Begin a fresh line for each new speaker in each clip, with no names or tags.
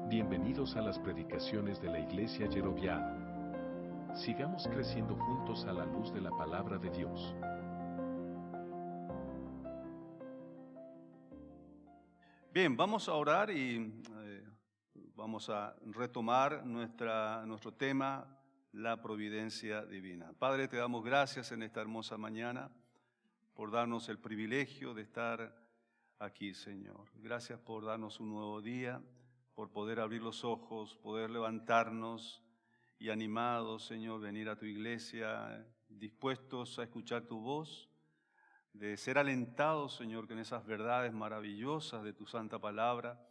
Bienvenidos a las predicaciones de la Iglesia Yeroviá. Sigamos creciendo juntos a la luz de la palabra de Dios.
Bien, vamos a orar y vamos a retomar nuestro tema, la providencia divina. Padre, te damos gracias en esta hermosa mañana por darnos el privilegio de estar aquí, Señor. Gracias por darnos un nuevo día, por poder abrir los ojos, poder levantarnos y animados, Señor, venir a tu iglesia, dispuestos a escuchar tu voz, de ser alentados, Señor, con esas verdades maravillosas de tu santa palabra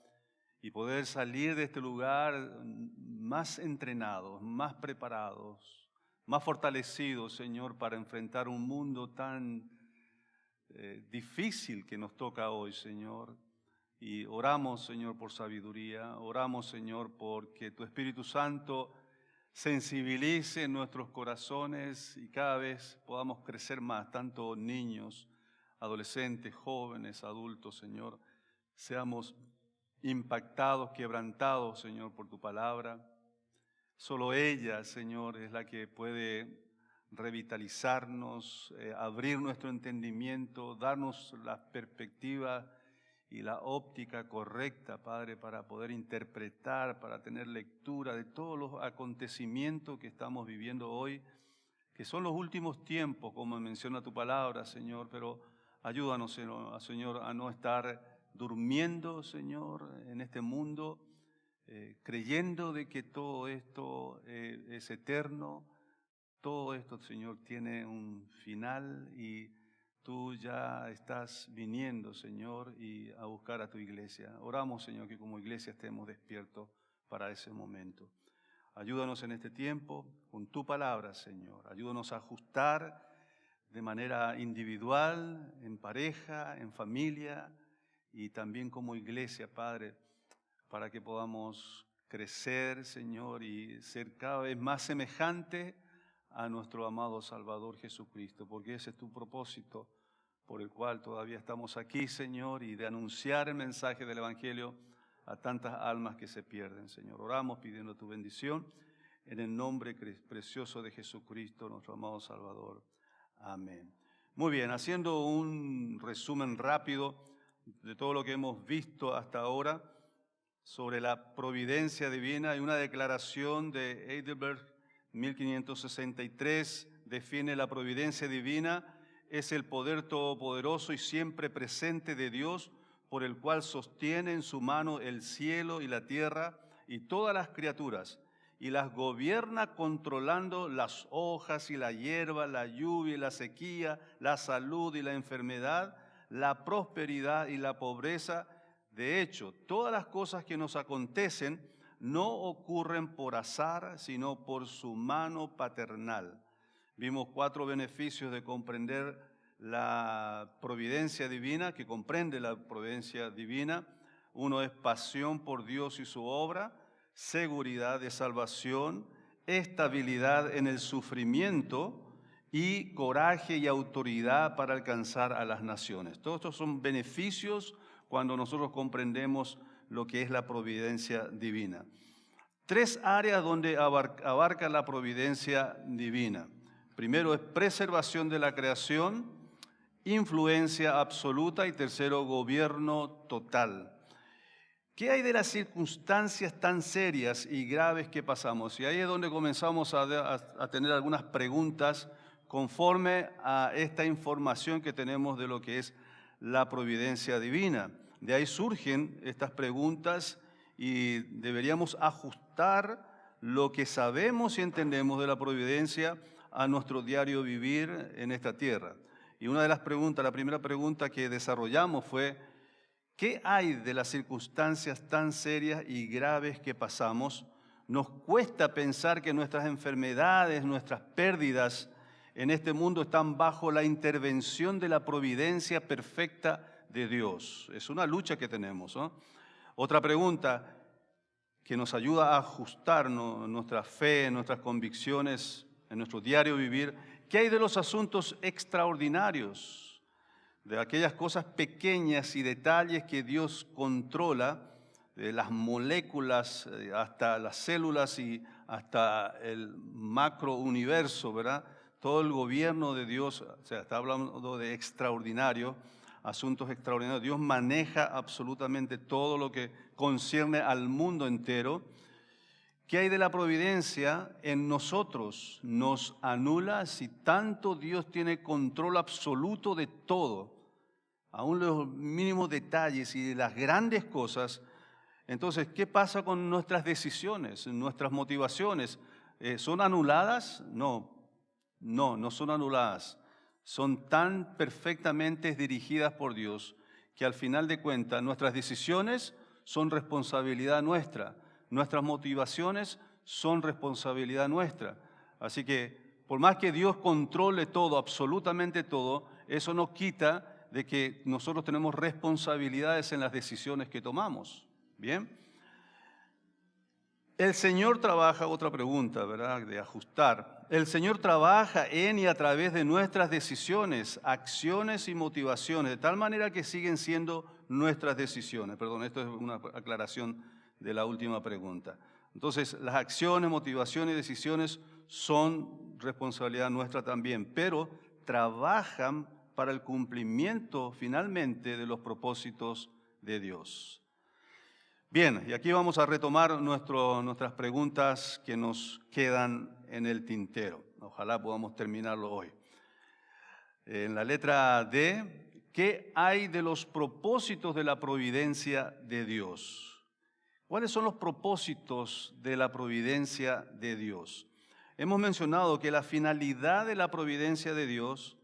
y poder salir de este lugar más entrenados, más preparados, más fortalecidos, Señor, para enfrentar un mundo tan difícil que nos toca hoy, Señor. Y oramos, Señor, por sabiduría, oramos, Señor, porque tu Espíritu Santo sensibilice nuestros corazones y cada vez podamos crecer más, tanto niños, adolescentes, jóvenes, adultos, Señor, seamos impactados, quebrantados, Señor, por tu palabra. Solo ella, Señor, es la que puede revitalizarnos, abrir nuestro entendimiento, darnos la perspectiva y la óptica correcta, Padre, para poder interpretar, para tener lectura de todos los acontecimientos que estamos viviendo hoy, que son los últimos tiempos, como menciona tu palabra, Señor, pero ayúdanos, Señor, a no estar durmiendo, Señor, en este mundo, creyendo de que todo esto es eterno, todo esto, Señor, tiene un final y tú ya estás viniendo, Señor, y a buscar a tu iglesia. Oramos, Señor, que como iglesia estemos despiertos para ese momento. Ayúdanos en este tiempo con tu palabra, Señor. Ayúdanos a ajustar de manera individual, en pareja, en familia y también como iglesia, Padre, para que podamos crecer, Señor, y ser cada vez más semejantes a nuestro amado Salvador Jesucristo, porque ese es tu propósito por el cual todavía estamos aquí, Señor, y de anunciar el mensaje del Evangelio a tantas almas que se pierden, Señor. Oramos pidiendo tu bendición en el nombre precioso de Jesucristo, nuestro amado Salvador. Amén. Muy bien, haciendo un resumen rápido de todo lo que hemos visto hasta ahora sobre la providencia divina, hay una declaración de Heidelberg 1563, define la providencia divina, es el poder todopoderoso y siempre presente de Dios, por el cual sostiene en su mano el cielo y la tierra y todas las criaturas, y las gobierna controlando las hojas y la hierba, la lluvia y la sequía, la salud y la enfermedad, la prosperidad y la pobreza. De hecho, todas las cosas que nos acontecen no ocurren por azar, sino por su mano paternal. Vimos 4 beneficios de comprender la providencia divina, que comprende la providencia divina. Uno es pasión por Dios y su obra, seguridad de salvación, estabilidad en el sufrimiento y coraje y autoridad para alcanzar a las naciones. Todos estos son beneficios cuando nosotros comprendemos lo que es la providencia divina. 3 áreas donde abarca la providencia divina. Primero es preservación de la creación, influencia absoluta y tercero, gobierno total. ¿Qué hay de las circunstancias tan serias y graves que pasamos? Y ahí es donde comenzamos a tener algunas preguntas conforme a esta información que tenemos de lo que es la providencia divina. De ahí surgen estas preguntas y deberíamos ajustar lo que sabemos y entendemos de la providencia a nuestro diario vivir en esta tierra. Y una de las preguntas, la primera pregunta que desarrollamos fue: ¿qué hay de las circunstancias tan serias y graves que pasamos? Nos cuesta pensar que nuestras enfermedades, nuestras pérdidas en este mundo están bajo la intervención de la providencia perfecta de Dios. Es una lucha que tenemos, ¿no? Otra pregunta que nos ayuda a ajustar nuestra fe, nuestras convicciones en nuestro diario vivir: ¿qué hay de los asuntos extraordinarios? De aquellas cosas pequeñas y detalles que Dios controla, de las moléculas hasta las células y hasta el macrouniverso, ¿verdad? Todo el gobierno de Dios, o sea, está hablando de extraordinario, asuntos extraordinarios. Dios maneja absolutamente todo lo que concierne al mundo entero. ¿Qué hay de la providencia en nosotros? Nos anula si tanto Dios tiene control absoluto de todo, aún los mínimos detalles y de las grandes cosas. Entonces, ¿qué pasa con nuestras decisiones, nuestras motivaciones? ¿Son anuladas? No son anuladas. Son tan perfectamente dirigidas por Dios que al final de cuentas nuestras decisiones son responsabilidad nuestra. Nuestras motivaciones son responsabilidad nuestra. Así que por más que Dios controle todo, absolutamente todo, eso no quita de que nosotros tenemos responsabilidades en las decisiones que tomamos. ¿Bien? El Señor trabaja, otra pregunta, ¿verdad? De ajustar. El Señor trabaja en y a través de nuestras decisiones, acciones y motivaciones, de tal manera que siguen siendo nuestras decisiones. Perdón, esto es una aclaración de la última pregunta. Entonces, las acciones, motivaciones y decisiones son responsabilidad nuestra también, pero trabajan para el cumplimiento finalmente de los propósitos de Dios. Bien, y aquí vamos a retomar nuestras preguntas que nos quedan en el tintero. Ojalá podamos terminarlo hoy. En la letra D, ¿qué hay de los propósitos de la providencia de Dios? ¿Cuáles son los propósitos de la providencia de Dios? Hemos mencionado que la finalidad de la providencia de Dios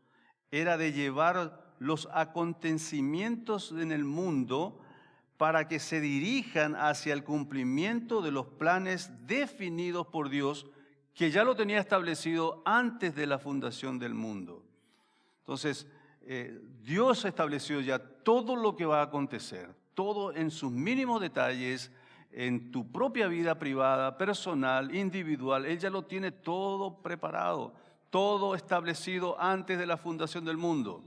era de llevar los acontecimientos en el mundo para que se dirijan hacia el cumplimiento de los planes definidos por Dios, que ya lo tenía establecido antes de la fundación del mundo. Entonces, Dios ha establecido ya todo lo que va a acontecer, todo en sus mínimos detalles, en tu propia vida privada, personal, individual. Él ya lo tiene todo preparado, todo establecido antes de la fundación del mundo.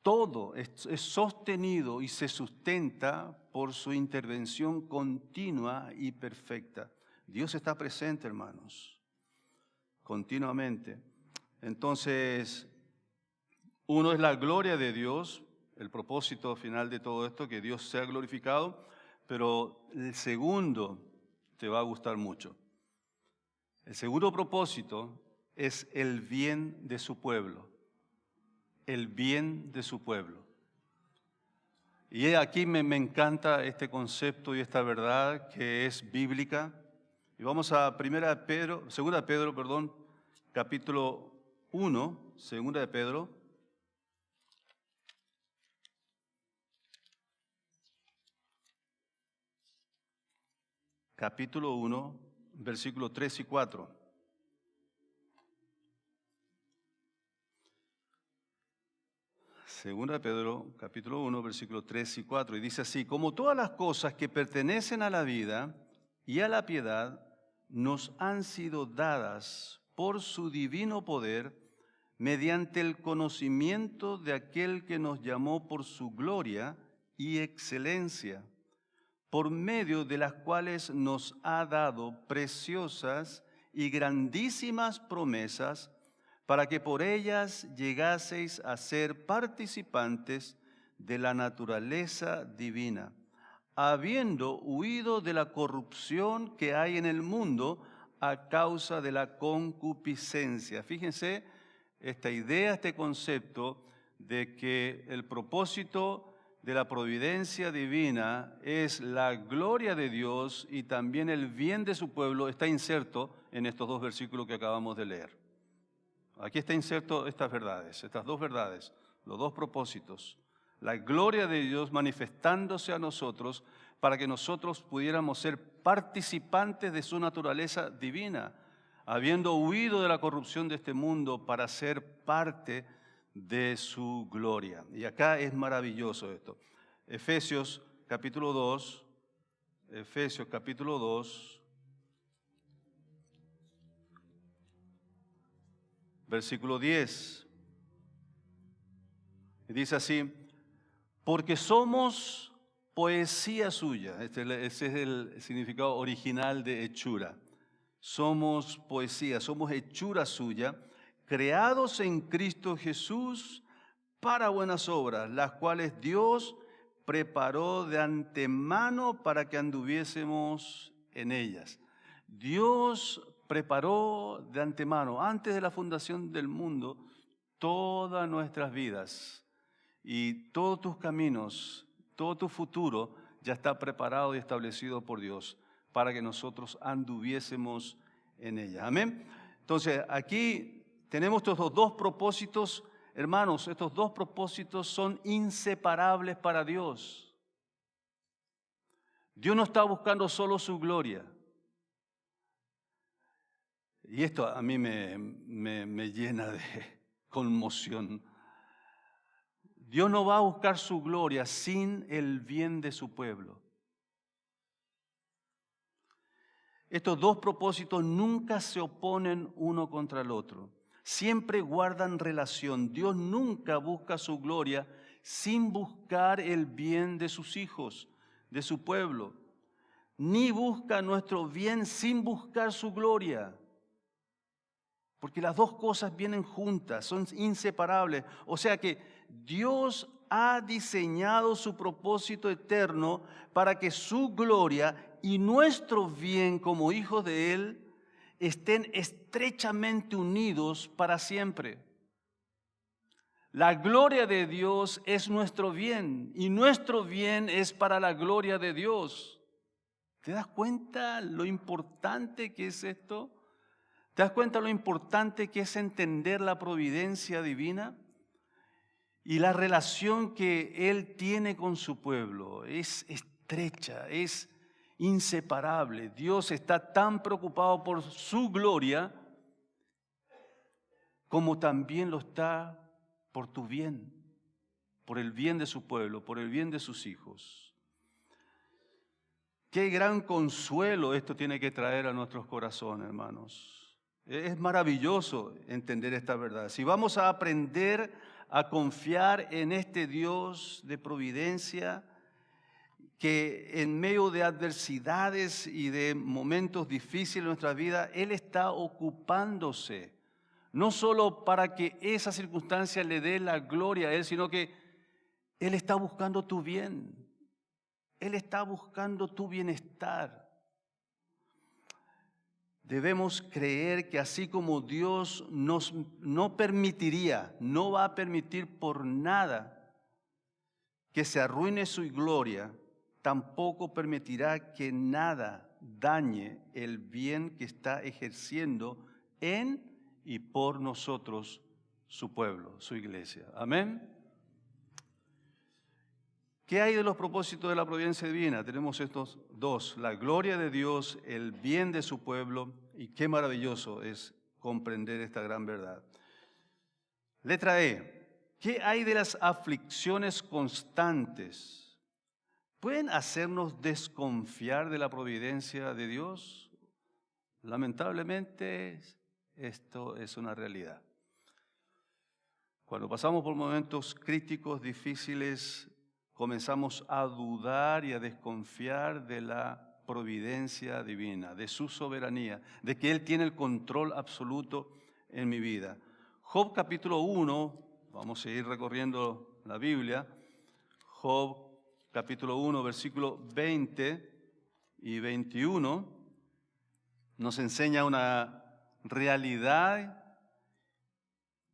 Todo es sostenido y se sustenta por su intervención continua y perfecta. Dios está presente, hermanos, continuamente. Entonces, uno es la gloria de Dios, el propósito final de todo esto, que Dios sea glorificado, pero el segundo te va a gustar mucho. El segundo propósito es el bien de su pueblo. El bien de su pueblo. Y aquí me encanta este concepto y esta verdad que es bíblica. Y vamos a 2 de Pedro, capítulo 1, 2 de Pedro. Capítulo 1, versículos 3 y 4. Segunda de Pedro, capítulo 1, versículos 3 y 4, y dice así: como todas las cosas que pertenecen a la vida y a la piedad nos han sido dadas por su divino poder, mediante el conocimiento de aquel que nos llamó por su gloria y excelencia, por medio de las cuales nos ha dado preciosas y grandísimas promesas, para que por ellas llegaseis a ser participantes de la naturaleza divina, habiendo huido de la corrupción que hay en el mundo a causa de la concupiscencia. Fíjense esta idea, este concepto de que el propósito de la providencia divina es la gloria de Dios y también el bien de su pueblo, está inserto en estos dos versículos que acabamos de leer. Aquí está inserto estas verdades, estas dos verdades, los dos propósitos. La gloria de Dios manifestándose a nosotros para que nosotros pudiéramos ser participantes de su naturaleza divina, habiendo huido de la corrupción de este mundo para ser parte de su gloria. Y acá es maravilloso esto. Efesios capítulo 2, versículo 10. Y dice así: porque somos poesía suya. Ese es el significado original de hechura. Somos poesía, somos hechura suya, creados en Cristo Jesús para buenas obras, las cuales Dios preparó de antemano para que anduviésemos en ellas. Dios preparó de antemano, antes de la fundación del mundo, todas nuestras vidas y todos tus caminos, todo tu futuro ya está preparado y establecido por Dios para que nosotros anduviésemos en ella. Amén. Entonces, aquí tenemos estos dos propósitos. Hermanos, estos dos propósitos son inseparables para Dios. Dios no está buscando solo su gloria. Y esto a mí me llena de conmoción. Dios no va a buscar su gloria sin el bien de su pueblo. Estos dos propósitos nunca se oponen uno contra el otro. Siempre guardan relación. Dios nunca busca su gloria sin buscar el bien de sus hijos, de su pueblo. Ni busca nuestro bien sin buscar su gloria. Porque las dos cosas vienen juntas, son inseparables. O sea que Dios ha diseñado su propósito eterno para que su gloria y nuestro bien como hijos de Él estén estrechamente unidos para siempre. La gloria de Dios es nuestro bien y nuestro bien es para la gloria de Dios. ¿Te das cuenta lo importante que es esto? ¿Te das cuenta lo importante que es entender la providencia divina? Y la relación que Él tiene con su pueblo es estrecha, es inseparable. Dios está tan preocupado por su gloria como también lo está por tu bien, por el bien de su pueblo, por el bien de sus hijos. Qué gran consuelo esto tiene que traer a nuestros corazones, hermanos. Es maravilloso entender esta verdad. Si vamos a aprender a confiar en este Dios de providencia, que en medio de adversidades y de momentos difíciles en nuestra vida, Él está ocupándose, no solo para que esa circunstancia le dé la gloria a Él, sino que Él está buscando tu bien, Él está buscando tu bienestar. Debemos creer que así como Dios no permitiría, no va a permitir por nada que se arruine su gloria, tampoco permitirá que nada dañe el bien que está ejerciendo en y por nosotros, su pueblo, su iglesia. Amén. ¿Qué hay de los propósitos de la providencia divina? Tenemos estos dos, la gloria de Dios, el bien de su pueblo, y qué maravilloso es comprender esta gran verdad. Letra E, ¿qué hay de las aflicciones constantes? ¿Pueden hacernos desconfiar de la providencia de Dios? Lamentablemente, esto es una realidad. Cuando pasamos por momentos críticos, difíciles, comenzamos a dudar y a desconfiar de la providencia divina, de su soberanía, de que Él tiene el control absoluto en mi vida. Job capítulo 1, vamos a ir recorriendo la Biblia. Job capítulo 1, versículo 20 y 21, nos enseña una realidad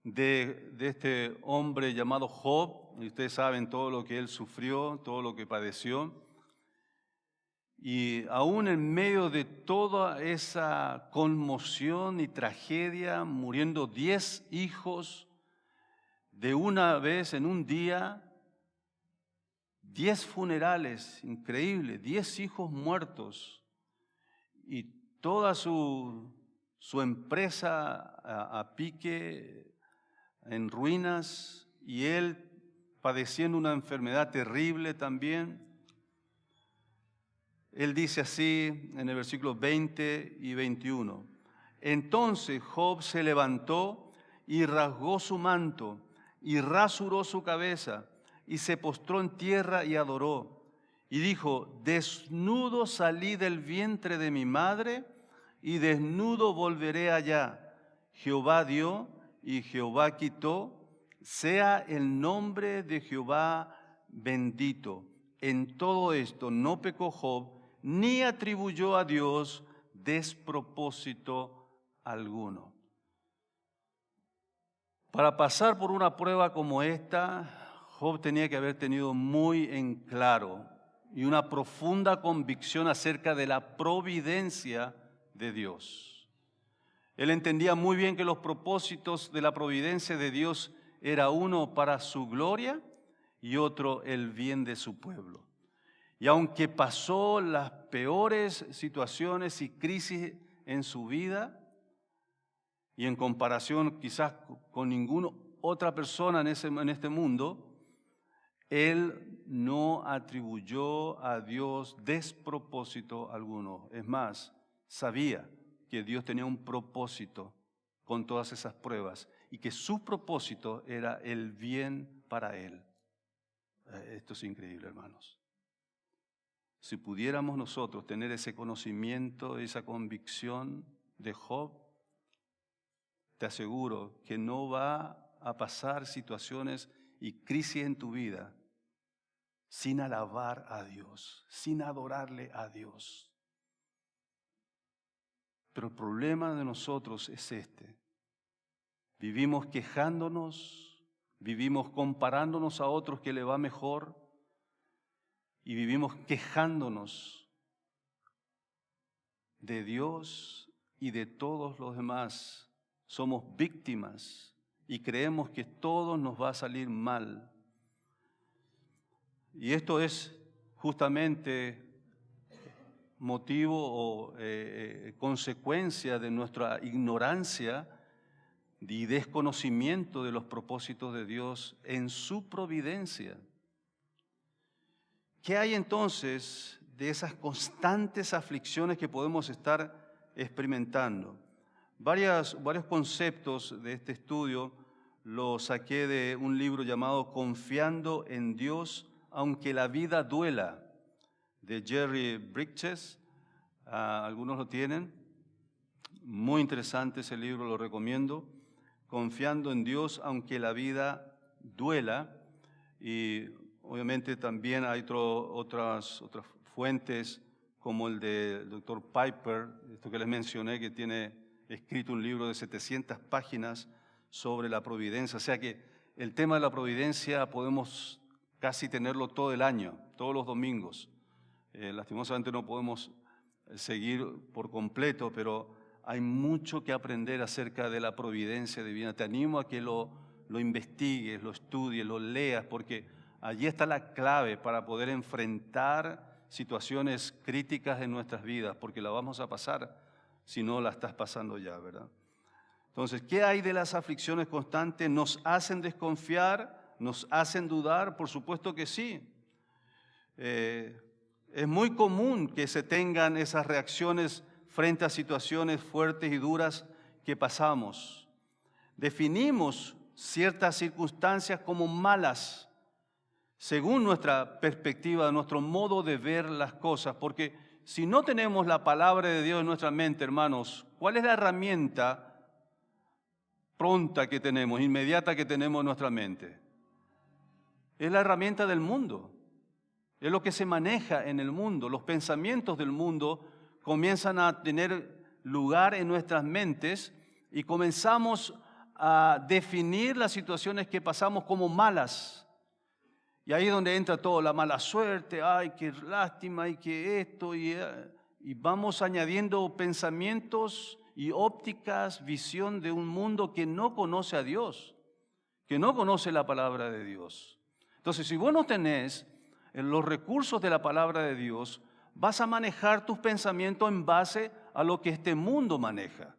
de este hombre llamado Job. Y ustedes saben todo lo que él sufrió, todo lo que padeció. Y aún en medio de toda esa conmoción y tragedia, muriendo 10 hijos de una vez en un día, 10 funerales, increíble, 10 hijos muertos y toda su empresa a pique, en ruinas, y él padeciendo una enfermedad terrible también. Él dice así en el versículo 20 y 21. Entonces Job se levantó y rasgó su manto y rasuró su cabeza y se postró en tierra y adoró. Y dijo, desnudo salí del vientre de mi madre y desnudo volveré allá. Jehová dio y Jehová quitó. Sea el nombre de Jehová bendito. En todo esto no pecó Job, ni atribuyó a Dios despropósito alguno. Para pasar por una prueba como esta, Job tenía que haber tenido muy en claro y una profunda convicción acerca de la providencia de Dios. Él entendía muy bien que los propósitos de la providencia de Dios era uno para su gloria y otro el bien de su pueblo. Y aunque pasó las peores situaciones y crisis en su vida, y en comparación quizás con ninguna otra persona en este mundo, él no atribuyó a Dios despropósito alguno. Es más, sabía que Dios tenía un propósito con todas esas pruebas y que su propósito era el bien para él. Esto es increíble, hermanos. Si pudiéramos nosotros tener ese conocimiento, esa convicción de Job, te aseguro que no va a pasar situaciones y crisis en tu vida sin alabar a Dios, sin adorarle a Dios. Pero el problema de nosotros es este. Vivimos quejándonos, vivimos comparándonos a otros que le va mejor y vivimos quejándonos de Dios y de todos los demás. Somos víctimas y creemos que todo nos va a salir mal. Y esto es justamente motivo o consecuencia de nuestra ignorancia y desconocimiento de los propósitos de Dios en su providencia. ¿Qué hay entonces de esas constantes aflicciones que podemos estar experimentando? Varios conceptos de este estudio los saqué de un libro llamado Confiando en Dios, aunque la vida duela, de Jerry Bridges. Algunos lo tienen. Muy interesante ese libro, lo recomiendo. Confiando en Dios, aunque la vida duela. Y obviamente también hay otras fuentes, como el del Dr. Piper, esto que les mencioné, que tiene escrito un libro de 700 páginas sobre la providencia. O sea que el tema de la providencia podemos casi tenerlo todo el año, todos los domingos. Lastimosamente no podemos seguir por completo, pero hay mucho que aprender acerca de la providencia divina. Te animo a que lo investigues, lo estudies, lo leas, porque allí está la clave para poder enfrentar situaciones críticas en nuestras vidas, porque la vamos a pasar si no la estás pasando ya, ¿verdad? Entonces, ¿qué hay de las aflicciones constantes? ¿Nos hacen desconfiar? ¿Nos hacen dudar? Por supuesto que sí. Es muy común que se tengan esas reacciones frente a situaciones fuertes y duras que pasamos. Definimos ciertas circunstancias como malas, según nuestra perspectiva, nuestro modo de ver las cosas, porque si no tenemos la palabra de Dios en nuestra mente, hermanos, ¿cuál es la herramienta pronta que tenemos, inmediata que tenemos en nuestra mente? Es la herramienta del mundo, es lo que se maneja en el mundo. Los pensamientos del mundo comienzan a tener lugar en nuestras mentes y comenzamos a definir las situaciones que pasamos como malas. Y ahí es donde entra todo, la mala suerte, ay, qué lástima, ay, qué esto, y vamos añadiendo pensamientos y ópticas, visión de un mundo que no conoce a Dios, que no conoce la palabra de Dios. Entonces, si vos no tenés los recursos de la palabra de Dios, vas a manejar tus pensamientos en base a lo que este mundo maneja.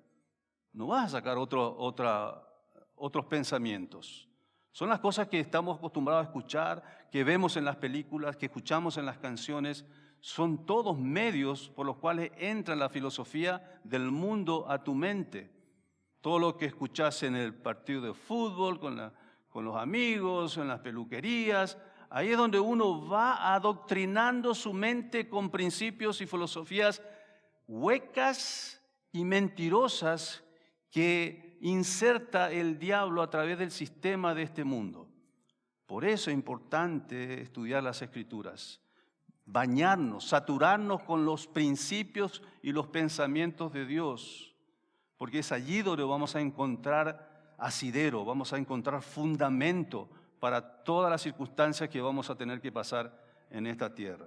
No vas a sacar otros pensamientos. Son las cosas que estamos acostumbrados a escuchar, que vemos en las películas, que escuchamos en las canciones. Son todos medios por los cuales entra la filosofía del mundo a tu mente. Todo lo que escuchás en el partido de fútbol, con los amigos, en las peluquerías, ahí es donde uno va adoctrinando su mente con principios y filosofías huecas y mentirosas que inserta el diablo a través del sistema de este mundo. Por eso es importante estudiar las Escrituras, bañarnos, saturarnos con los principios y los pensamientos de Dios, porque es allí donde vamos a encontrar asidero, vamos a encontrar fundamento para todas las circunstancias que vamos a tener que pasar en esta tierra.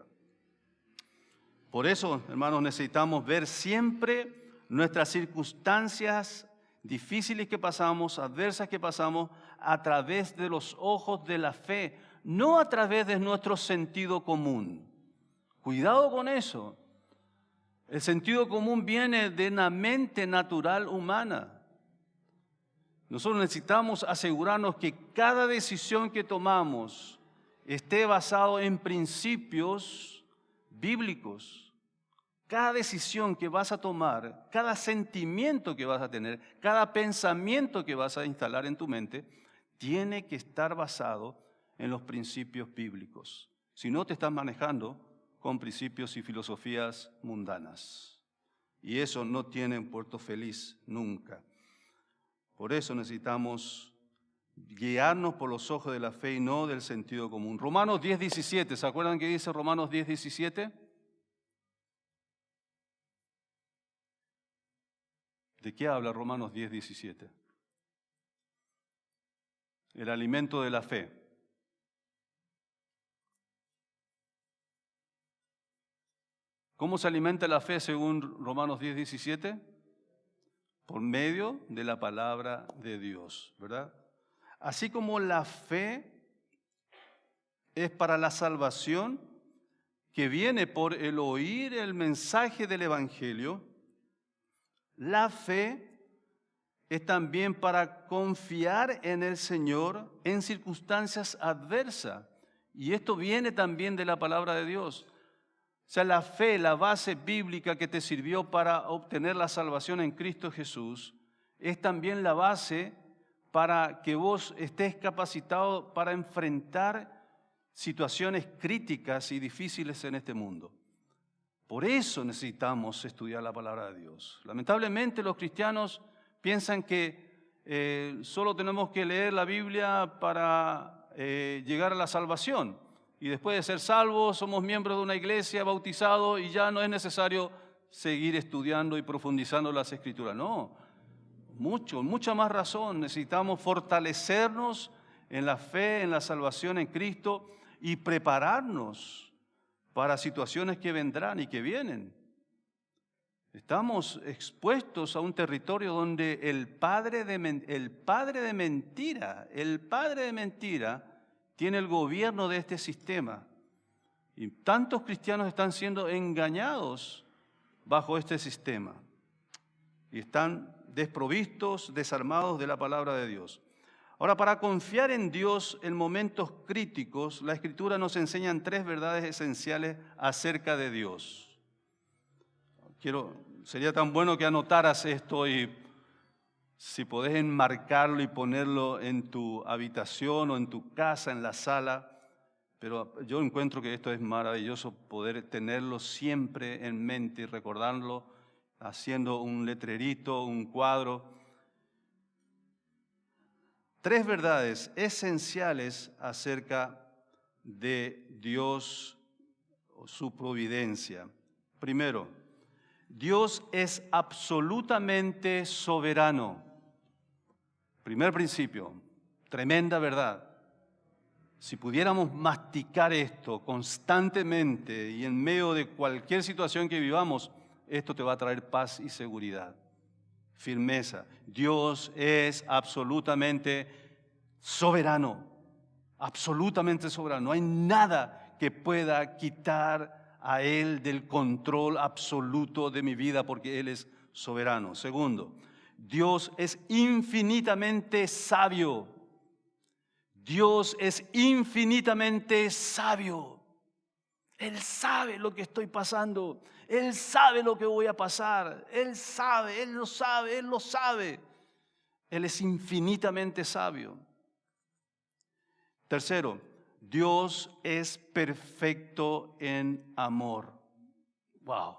Por eso, hermanos, necesitamos ver siempre nuestras circunstancias difíciles que pasamos, adversas que pasamos, a través de los ojos de la fe, no a través de nuestro sentido común. Cuidado con eso. El sentido común viene de una mente natural humana. Nosotros necesitamos asegurarnos que cada decisión que tomamos esté basado en principios bíblicos. Cada decisión que vas a tomar, cada sentimiento que vas a tener, cada pensamiento que vas a instalar en tu mente, tiene que estar basado en los principios bíblicos. Si no, te estás manejando con principios y filosofías mundanas. Y eso no tiene un puerto feliz nunca. Por eso necesitamos guiarnos por los ojos de la fe y no del sentido común. Romanos 10:17, ¿se acuerdan qué dice Romanos 10:17? ¿De qué habla Romanos 10:17? El alimento de la fe. ¿Cómo se alimenta la fe según Romanos 10:17? Por medio de la palabra de Dios, ¿verdad? Así como la fe es para la salvación que viene por el oír el mensaje del Evangelio, la fe es también para confiar en el Señor en circunstancias adversas. Y esto viene también de la palabra de Dios. O sea, la fe, la base bíblica que te sirvió para obtener la salvación en Cristo Jesús, es también la base para que vos estés capacitado para enfrentar situaciones críticas y difíciles en este mundo. Por eso necesitamos estudiar la palabra de Dios. Lamentablemente los cristianos piensan que solo tenemos que leer la Biblia para llegar a la salvación. Y después de ser salvos, somos miembros de una iglesia, bautizados, y ya no es necesario seguir estudiando y profundizando las Escrituras. No, mucha más razón. Necesitamos fortalecernos en la fe, en la salvación en Cristo y prepararnos para situaciones que vendrán y que vienen. Estamos expuestos a un territorio donde el padre de mentira tiene el gobierno de este sistema. Y tantos cristianos están siendo engañados bajo este sistema. Y están desprovistos, desarmados de la palabra de Dios. Ahora, para confiar en Dios en momentos críticos, la Escritura nos enseña 3 verdades esenciales acerca de Dios. Sería tan bueno que anotaras esto y si podés enmarcarlo y ponerlo en tu habitación o en tu casa, en la sala, pero yo encuentro que esto es maravilloso poder tenerlo siempre en mente y recordarlo haciendo un letrerito, un cuadro. 3 verdades esenciales acerca de Dios o su providencia. Primero, Dios es absolutamente soberano. Primer principio, tremenda verdad. Si pudiéramos masticar esto constantemente y en medio de cualquier situación que vivamos, esto te va a traer paz y seguridad, firmeza. Dios es absolutamente soberano, absolutamente soberano. No hay nada que pueda quitar a Él del control absoluto de mi vida porque Él es soberano. Segundo, Dios es infinitamente sabio. Dios es infinitamente sabio. Él sabe lo que estoy pasando. Él sabe lo que voy a pasar. Él sabe, Él lo sabe, Él lo sabe. Él es infinitamente sabio. Tercero, Dios es perfecto en amor. Wow.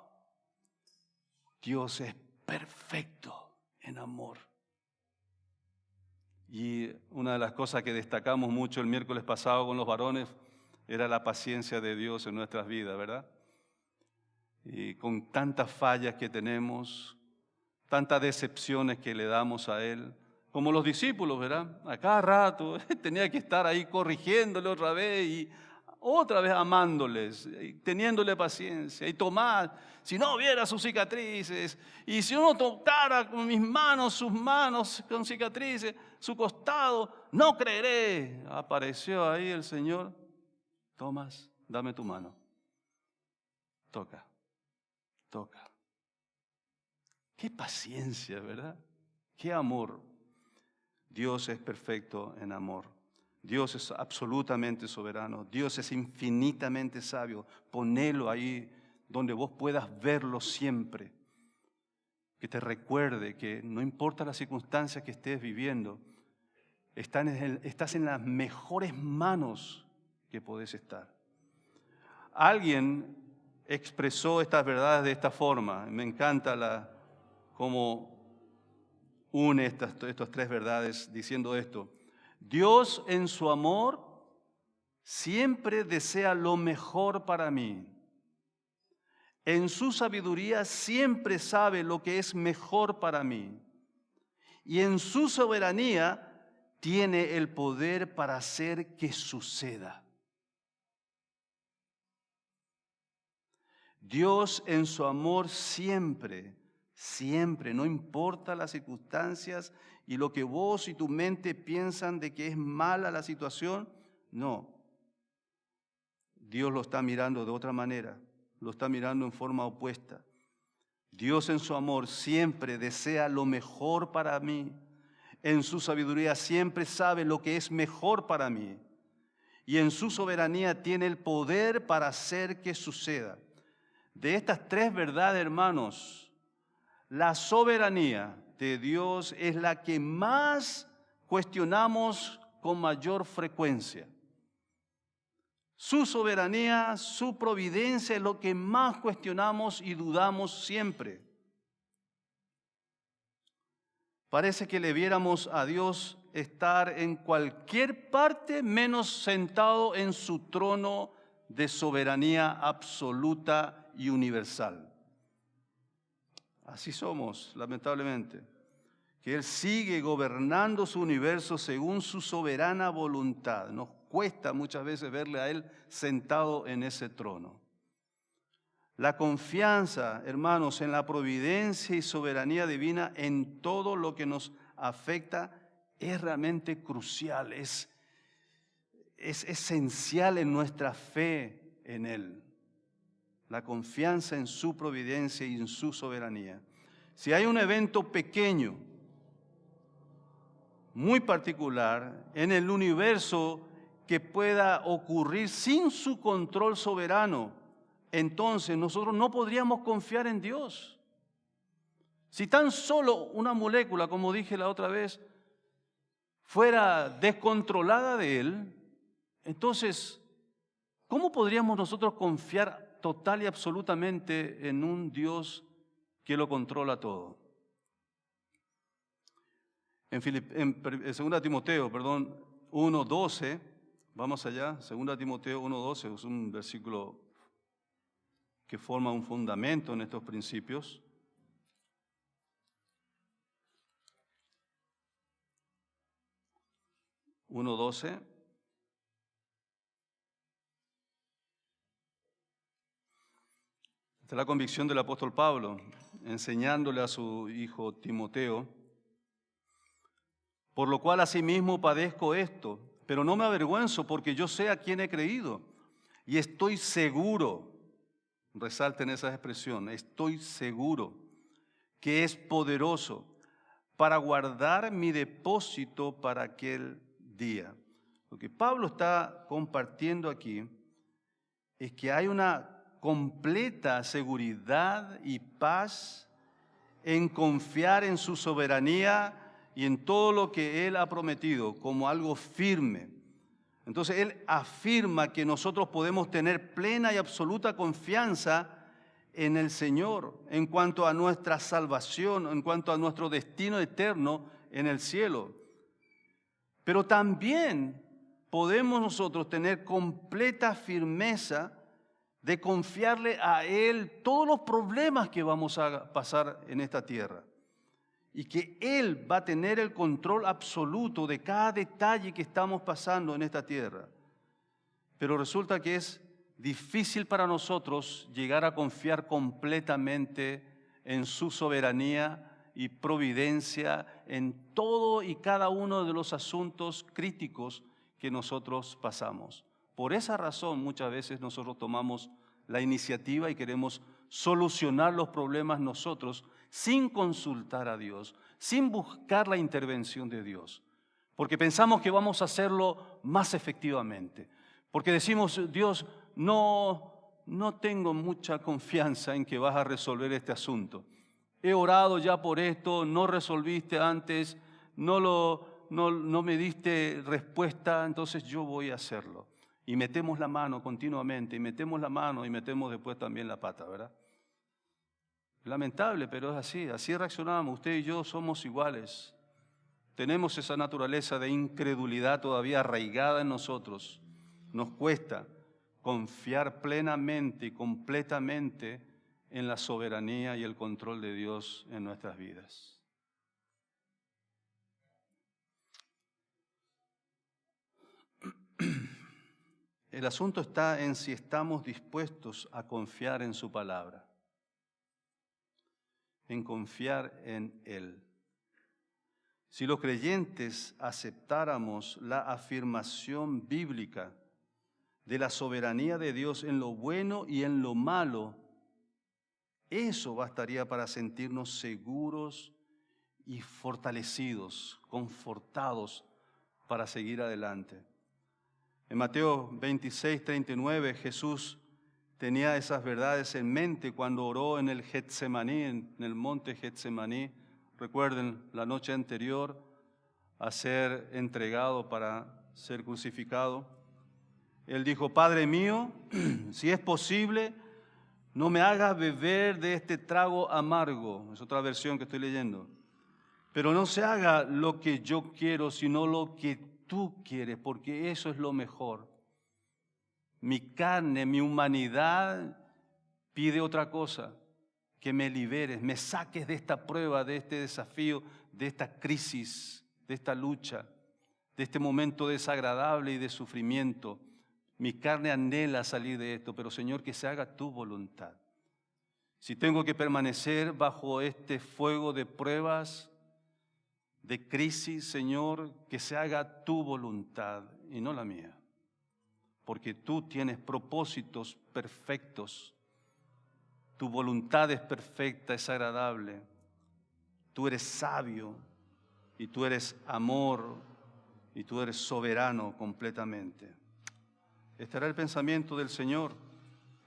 Dios es perfecto en amor. Y una de las cosas que destacamos mucho el miércoles pasado con los varones era la paciencia de Dios en nuestras vidas, ¿verdad? Y con tantas fallas que tenemos, tantas decepciones que le damos a Él, como los discípulos, ¿verdad? A cada rato tenía que estar ahí corrigiéndole otra vez y otra vez amándoles, y teniéndole paciencia. Y Tomás, si no viera sus cicatrices, y si no tocara con mis manos, sus manos con cicatrices, su costado, no creeré. Apareció ahí el Señor. Tomás, dame tu mano. Toca. Qué paciencia, ¿verdad? Qué amor. Dios es perfecto en amor. Dios es absolutamente soberano. Dios es infinitamente sabio. Ponelo ahí donde vos puedas verlo siempre. Que te recuerde que no importa las circunstancias que estés viviendo, estás en las mejores manos que podés estar. Alguien expresó estas verdades de esta forma. Me encanta cómo une estas tres verdades diciendo esto. Dios en su amor siempre desea lo mejor para mí. En su sabiduría siempre sabe lo que es mejor para mí. Y en su soberanía tiene el poder para hacer que suceda. Dios en su amor siempre, no importa las circunstancias y lo que vos y tu mente piensan de que es mala la situación, no. Dios lo está mirando de otra manera, lo está mirando en forma opuesta. Dios en su amor siempre desea lo mejor para mí. En su sabiduría siempre sabe lo que es mejor para mí. Y en su soberanía tiene el poder para hacer que suceda. De estas tres verdades, hermanos, la soberanía de Dios es la que más cuestionamos con mayor frecuencia. Su soberanía, su providencia es lo que más cuestionamos y dudamos siempre. Parece que le viéramos a Dios estar en cualquier parte menos sentado en su trono de soberanía absoluta y universal. Así somos, lamentablemente, que Él sigue gobernando su universo según su soberana voluntad. Nos cuesta muchas veces verle a Él sentado en ese trono. La confianza, hermanos, en la providencia y soberanía divina en todo lo que nos afecta es realmente crucial, es esencial en nuestra fe en Él. La confianza en su providencia y en su soberanía. Si hay un evento pequeño, muy particular, en el universo que pueda ocurrir sin su control soberano, entonces nosotros no podríamos confiar en Dios. Si tan solo una molécula, como dije la otra vez, fuera descontrolada de Él, entonces, ¿cómo podríamos nosotros confiar total y absolutamente en un Dios que lo controla todo? En 2 Timoteo, 1:12, vamos allá, 2 Timoteo 1:12, es un versículo que forma un fundamento en estos principios. Esta es la convicción del apóstol Pablo, enseñándole a su hijo Timoteo, por lo cual asimismo padezco esto, pero no me avergüenzo porque yo sé a quién he creído y estoy seguro, resalten esa expresión, estoy seguro que es poderoso para guardar mi depósito para aquel día. Lo que Pablo está compartiendo aquí es que hay una completa seguridad y paz en confiar en su soberanía y en todo lo que Él ha prometido como algo firme. Entonces Él afirma que nosotros podemos tener plena y absoluta confianza en el Señor en cuanto a nuestra salvación, en cuanto a nuestro destino eterno en el cielo. Pero también podemos nosotros tener completa firmeza de confiarle a Él todos los problemas que vamos a pasar en esta tierra. Y que Él va a tener el control absoluto de cada detalle que estamos pasando en esta tierra. Pero resulta que es difícil para nosotros llegar a confiar completamente en su soberanía y providencia en todo y cada uno de los asuntos críticos que nosotros pasamos. Por esa razón muchas veces nosotros tomamos la iniciativa y queremos solucionar los problemas nosotros sin consultar a Dios, sin buscar la intervención de Dios, porque pensamos que vamos a hacerlo más efectivamente, porque decimos, Dios, no tengo mucha confianza en que vas a resolver este asunto. He orado ya por esto, no resolviste antes, no me diste respuesta, entonces yo voy a hacerlo. Y metemos la mano continuamente, y metemos la mano y metemos después también la pata, ¿verdad? Lamentable, pero es así reaccionamos. Usted y yo somos iguales. Tenemos esa naturaleza de incredulidad todavía arraigada en nosotros. Nos cuesta confiar plenamente y completamente en la soberanía y el control de Dios en nuestras vidas. El asunto está en si estamos dispuestos a confiar en su palabra, en confiar en Él. Si los creyentes aceptáramos la afirmación bíblica de la soberanía de Dios en lo bueno y en lo malo, eso bastaría para sentirnos seguros y fortalecidos, confortados para seguir adelante. En Mateo 26, 39, Jesús tenía esas verdades en mente cuando oró en el Getsemaní, en el monte Getsemaní. Recuerden, la noche anterior a ser entregado para ser crucificado. Él dijo, Padre mío, si es posible, no me hagas beber de este trago amargo. Es otra versión que estoy leyendo. Pero no se haga lo que yo quiero, sino lo que tú quieres, porque eso es lo mejor. Mi carne, mi humanidad pide otra cosa, que me liberes, me saques de esta prueba, de este desafío, de esta crisis, de esta lucha, de este momento desagradable y de sufrimiento. Mi carne anhela salir de esto, pero Señor, que se haga tu voluntad. Si tengo que permanecer bajo este fuego de pruebas, de crisis, Señor, que se haga tu voluntad y no la mía. Porque tú tienes propósitos perfectos. Tu voluntad es perfecta, es agradable. Tú eres sabio y tú eres amor y tú eres soberano completamente. Este era el pensamiento del Señor,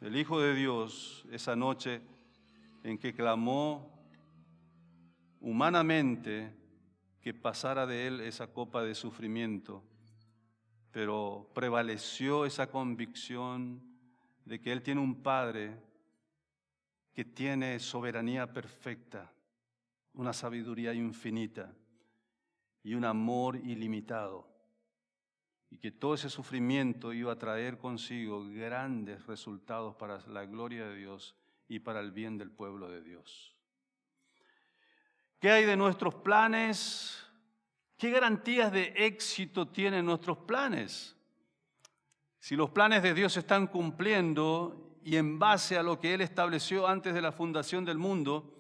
del Hijo de Dios, esa noche en que clamó humanamente que pasara de él esa copa de sufrimiento, pero prevaleció esa convicción de que él tiene un Padre que tiene soberanía perfecta, una sabiduría infinita y un amor ilimitado, y que todo ese sufrimiento iba a traer consigo grandes resultados para la gloria de Dios y para el bien del pueblo de Dios. ¿Qué hay de nuestros planes? ¿Qué garantías de éxito tienen nuestros planes? Si los planes de Dios se están cumpliendo y en base a lo que Él estableció antes de la fundación del mundo,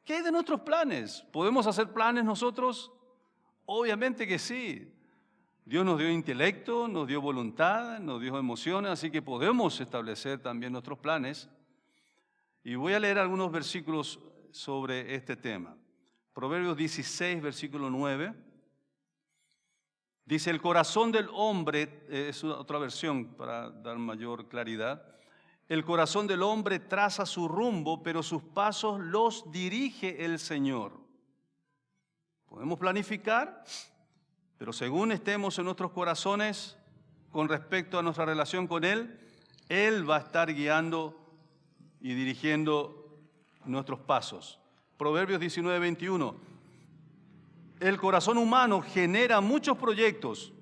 ¿qué hay de nuestros planes? ¿Podemos hacer planes nosotros? Obviamente que sí. Dios nos dio intelecto, nos dio voluntad, nos dio emociones, así que podemos establecer también nuestros planes. Y voy a leer algunos versículos sobre este tema. Proverbios 16, versículo 9. Dice, el corazón del hombre, es otra versión para dar mayor claridad, el corazón del hombre traza su rumbo, pero sus pasos los dirige el Señor. Podemos planificar, pero según estemos en nuestros corazones, con respecto a nuestra relación con Él, Él va a estar guiando y dirigiendo nuestros pasos. Proverbios 19:21. El corazón humano genera muchos proyectos,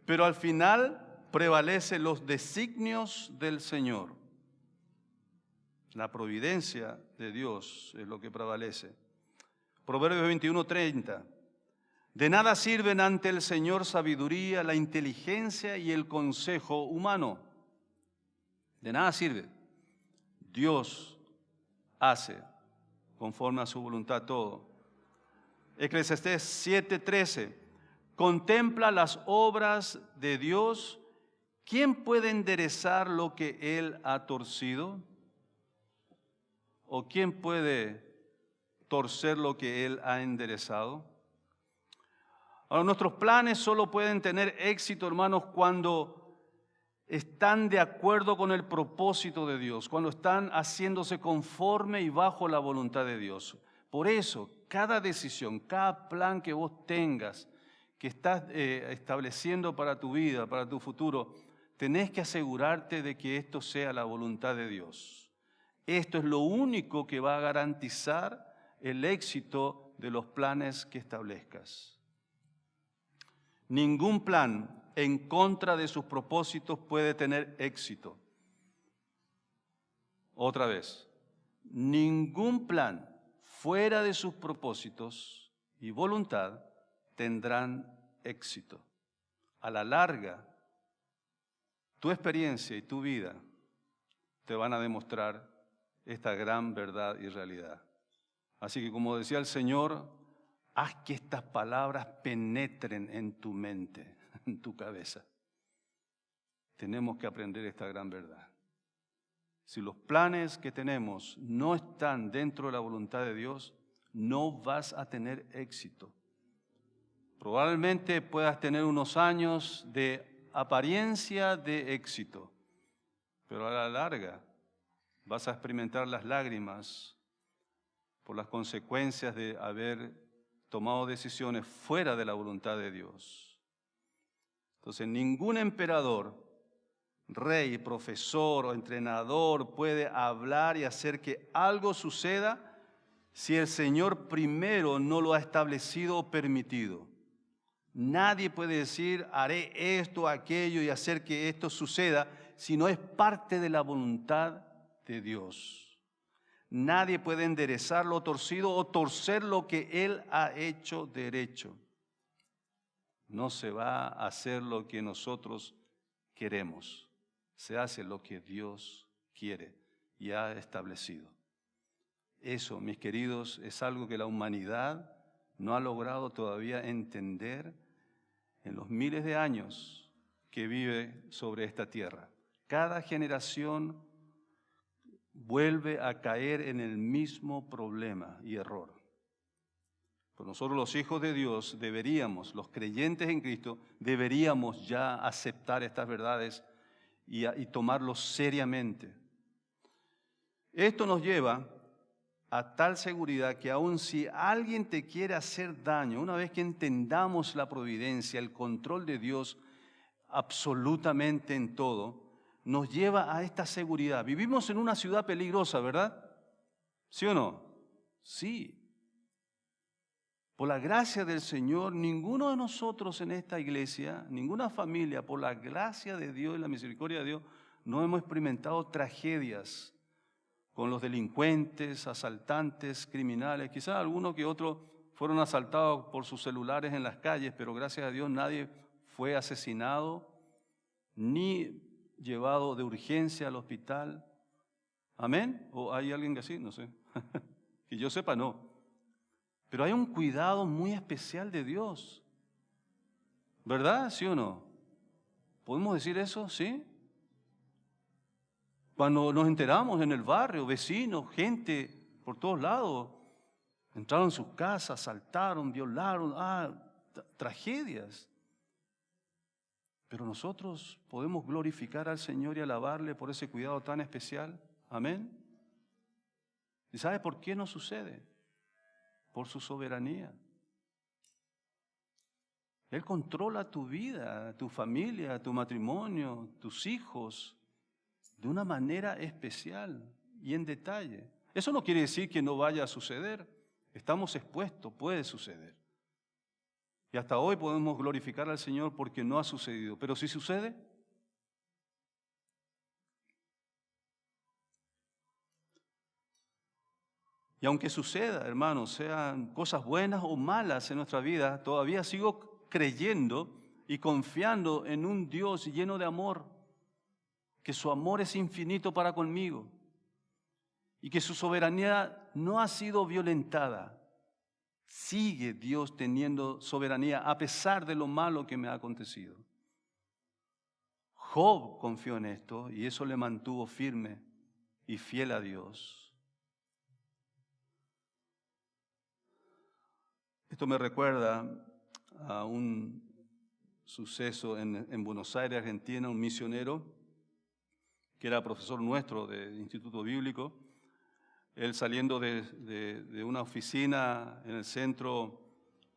pero al final prevalecen los designios del Señor. La providencia de Dios es lo que prevalece. Proverbios 21:30. De nada sirven ante el Señor sabiduría, la inteligencia y el consejo humano. De nada sirve. Dios hace conforme a su voluntad todo. Eclesiastés 7:13. Contempla las obras de Dios. ¿Quién puede enderezar lo que Él ha torcido? ¿O quién puede torcer lo que Él ha enderezado? Ahora, nuestros planes solo pueden tener éxito, hermanos, cuando están de acuerdo con el propósito de Dios, cuando están haciéndose conforme y bajo la voluntad de Dios. Por eso, cada decisión, cada plan que vos tengas, que estás estableciendo para tu vida, para tu futuro, tenés que asegurarte de que esto sea la voluntad de Dios. Esto es lo único que va a garantizar el éxito de los planes que establezcas. Ningún plan en contra de sus propósitos puede tener éxito. Otra vez, ningún plan fuera de sus propósitos y voluntad tendrán éxito. A la larga, tu experiencia y tu vida te van a demostrar esta gran verdad y realidad. Así que, como decía el Señor, haz que estas palabras penetren en tu mente, en tu cabeza. Tenemos que aprender esta gran verdad. Si los planes que tenemos no están dentro de la voluntad de Dios, no vas a tener éxito. Probablemente puedas tener unos años de apariencia de éxito, pero a la larga vas a experimentar las lágrimas por las consecuencias de haber tomado decisiones fuera de la voluntad de Dios. Entonces, ningún emperador, rey, profesor o entrenador puede hablar y hacer que algo suceda si el Señor primero no lo ha establecido o permitido. Nadie puede decir, haré esto, aquello y hacer que esto suceda si no es parte de la voluntad de Dios. Nadie puede enderezar lo torcido o torcer lo que Él ha hecho derecho. No se va a hacer lo que nosotros queremos. Se hace lo que Dios quiere y ha establecido. Eso, mis queridos, es algo que la humanidad no ha logrado todavía entender en los miles de años que vive sobre esta tierra. Cada generación vuelve a caer en el mismo problema y error. Pero nosotros los hijos de Dios deberíamos, los creyentes en Cristo, deberíamos ya aceptar estas verdades y tomarlos seriamente. Esto nos lleva a tal seguridad que aun si alguien te quiere hacer daño, una vez que entendamos la providencia, el control de Dios absolutamente en todo, nos lleva a esta seguridad. Vivimos en una ciudad peligrosa, ¿verdad? ¿Sí o no? Sí. Por la gracia del Señor, ninguno de nosotros en esta iglesia, ninguna familia, por la gracia de Dios y la misericordia de Dios, no hemos experimentado tragedias con los delincuentes, asaltantes, criminales. Quizás algunos que otros fueron asaltados por sus celulares en las calles, pero gracias a Dios nadie fue asesinado ni llevado de urgencia al hospital. ¿Amén? ¿O hay alguien que así? No sé. Que yo sepa, no. Pero hay un cuidado muy especial de Dios. ¿Verdad? ¿Sí o no? ¿Podemos decir eso? ¿Sí? Cuando nos enteramos en el barrio, vecinos, gente por todos lados, entraron en sus casas, asaltaron, violaron, tragedias. Pero nosotros podemos glorificar al Señor y alabarle por ese cuidado tan especial. Amén. ¿Y sabe por qué no sucede? Por su soberanía. Él controla tu vida, tu familia, tu matrimonio, tus hijos, de una manera especial y en detalle. Eso no quiere decir que no vaya a suceder. Estamos expuestos, puede suceder. Y hasta hoy podemos glorificar al Señor porque no ha sucedido. Pero si sucede, y aunque suceda, hermanos, sean cosas buenas o malas en nuestra vida, todavía sigo creyendo y confiando en un Dios lleno de amor, que su amor es infinito para conmigo y que su soberanía no ha sido violentada. Sigue Dios teniendo soberanía a pesar de lo malo que me ha acontecido. Job confió en esto y eso le mantuvo firme y fiel a Dios. Esto me recuerda a un suceso en Buenos Aires, Argentina, un misionero que era profesor nuestro del Instituto Bíblico. Él saliendo de una oficina en el centro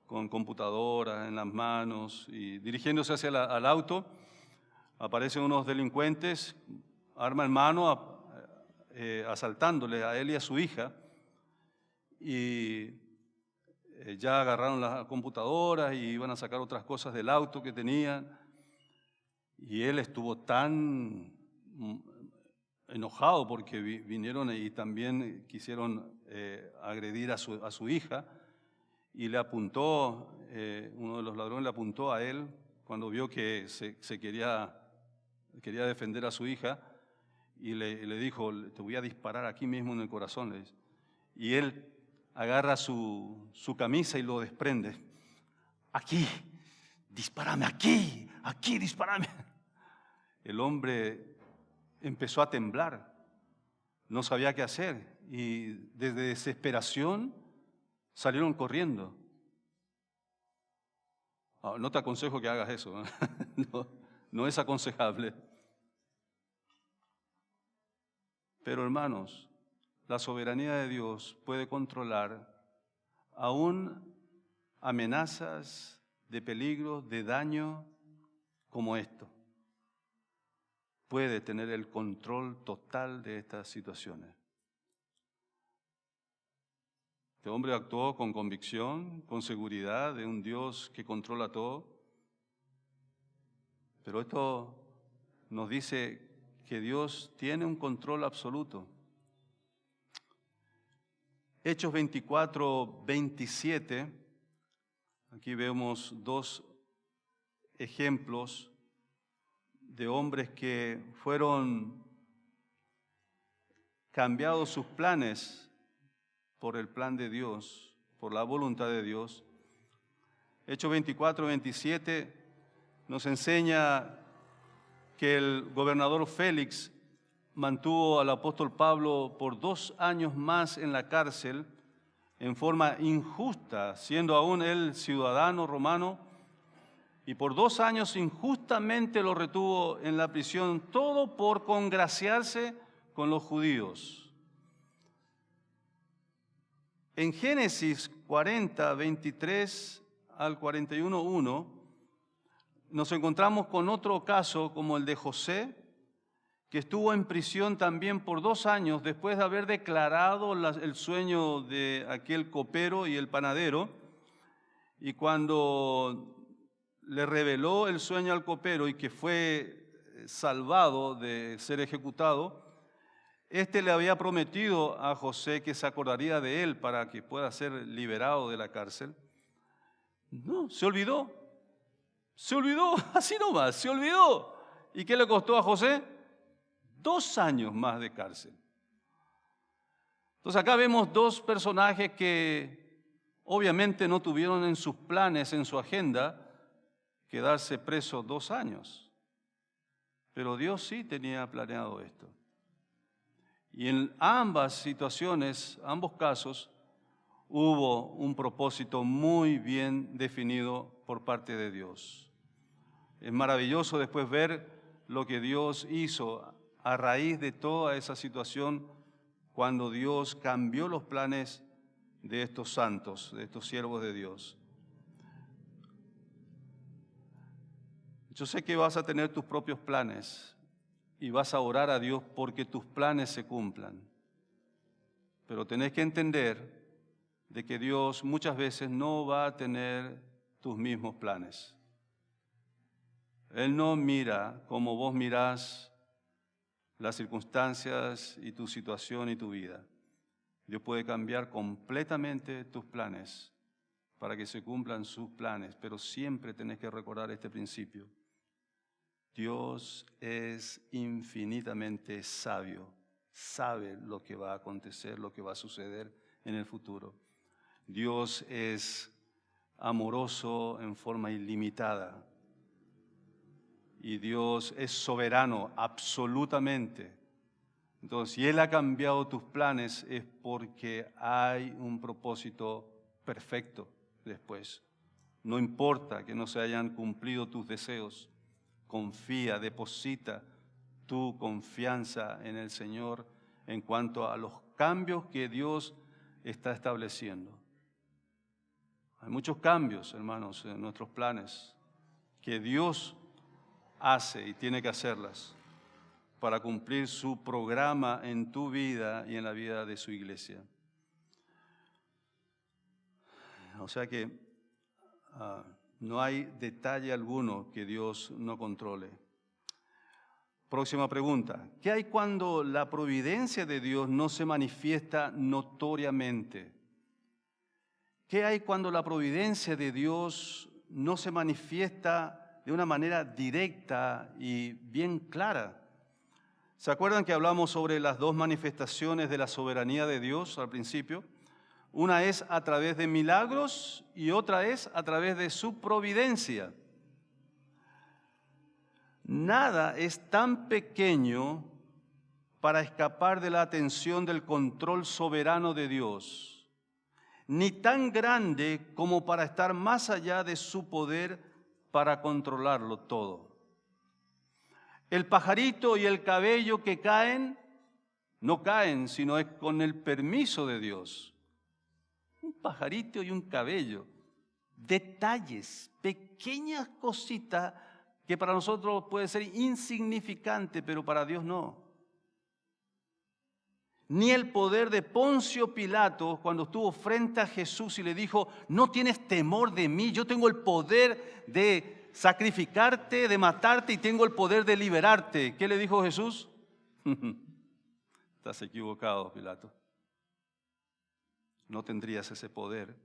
con computadoras en las manos y dirigiéndose hacia al auto, aparecen unos delincuentes, arma en mano, asaltándole a él y a su hija. Y ya agarraron las computadoras y iban a sacar otras cosas del auto que tenían. Y él estuvo tan enojado porque vinieron y también quisieron agredir a su hija. Y le apuntó, uno de los ladrones le apuntó a él cuando vio que se quería defender a su hija. Y le dijo, te voy a disparar aquí mismo en el corazón. Le dice. Y él agarra su camisa y lo desprende. Aquí, dispárame, aquí, dispárame. El hombre empezó a temblar, no sabía qué hacer y desde desesperación salieron corriendo. No te aconsejo que hagas eso, no es aconsejable. Pero hermanos, la soberanía de Dios puede controlar aún amenazas de peligro, de daño como esto. Puede tener el control total de estas situaciones. Este hombre actuó con convicción, con seguridad de un Dios que controla todo. Pero esto nos dice que Dios tiene un control absoluto. Hechos 24, 27, aquí vemos dos ejemplos de hombres que fueron cambiados sus planes por el plan de Dios, por la voluntad de Dios. Hechos 24, 27 nos enseña que el gobernador Félix mantuvo al apóstol Pablo por 2 años más en la cárcel en forma injusta, siendo aún él ciudadano romano, y por 2 años injustamente lo retuvo en la prisión, todo por congraciarse con los judíos. En Génesis 40, 23 al 41, 1, nos encontramos con otro caso como el de José, que estuvo en prisión también por 2 años después de haber declarado el sueño de aquel copero y el panadero. Y cuando le reveló el sueño al copero y que fue salvado de ser ejecutado, le había prometido a José que se acordaría de él para que pueda ser liberado de la cárcel. No, se olvidó, así nomás, se olvidó. ¿Y qué le costó a José? 2 años más de cárcel. Entonces acá vemos 2 personajes que obviamente no tuvieron en sus planes, en su agenda, quedarse presos 2 años. Pero Dios sí tenía planeado esto. Y en ambas situaciones, ambos casos, hubo un propósito muy bien definido por parte de Dios. Es maravilloso después ver lo que Dios hizo a raíz de toda esa situación cuando Dios cambió los planes de estos santos, de estos siervos de Dios. Yo sé que vas a tener tus propios planes y vas a orar a Dios porque tus planes se cumplan. Pero tenés que entender de que Dios muchas veces no va a tener tus mismos planes. Él no mira como vos mirás las circunstancias y tu situación y tu vida. Dios puede cambiar completamente tus planes para que se cumplan sus planes, pero siempre tenés que recordar este principio. Dios es infinitamente sabio, sabe lo que va a acontecer, lo que va a suceder en el futuro. Dios es amoroso en forma ilimitada y Dios es soberano absolutamente. Entonces, si Él ha cambiado tus planes es porque hay un propósito perfecto después. No importa que no se hayan cumplido tus deseos. Confía, deposita tu confianza en el Señor en cuanto a los cambios que Dios está estableciendo. Hay muchos cambios, hermanos, en nuestros planes que Dios hace y tiene que hacerlas para cumplir su programa en tu vida y en la vida de su iglesia. O sea que no hay detalle alguno que Dios no controle. Próxima pregunta. ¿Qué hay cuando la providencia de Dios no se manifiesta notoriamente? ¿Qué hay cuando la providencia de Dios no se manifiesta de una manera directa y bien clara? ¿Se acuerdan que hablamos sobre las dos manifestaciones de la soberanía de Dios al principio? Una es a través de milagros y otra es a través de su providencia. Nada es tan pequeño para escapar de la atención del control soberano de Dios, ni tan grande como para estar más allá de su poder para controlarlo todo. El pajarito y el cabello que caen, no caen, sino es con el permiso de Dios. Un pajarito y un cabello, detalles, pequeñas cositas que para nosotros puede ser insignificante, pero para Dios no. Ni el poder de Poncio Pilato cuando estuvo frente a Jesús y le dijo, no tienes temor de mí, yo tengo el poder de sacrificarte, de matarte y tengo el poder de liberarte. ¿Qué le dijo Jesús? Estás equivocado, Pilato. No tendrías ese poder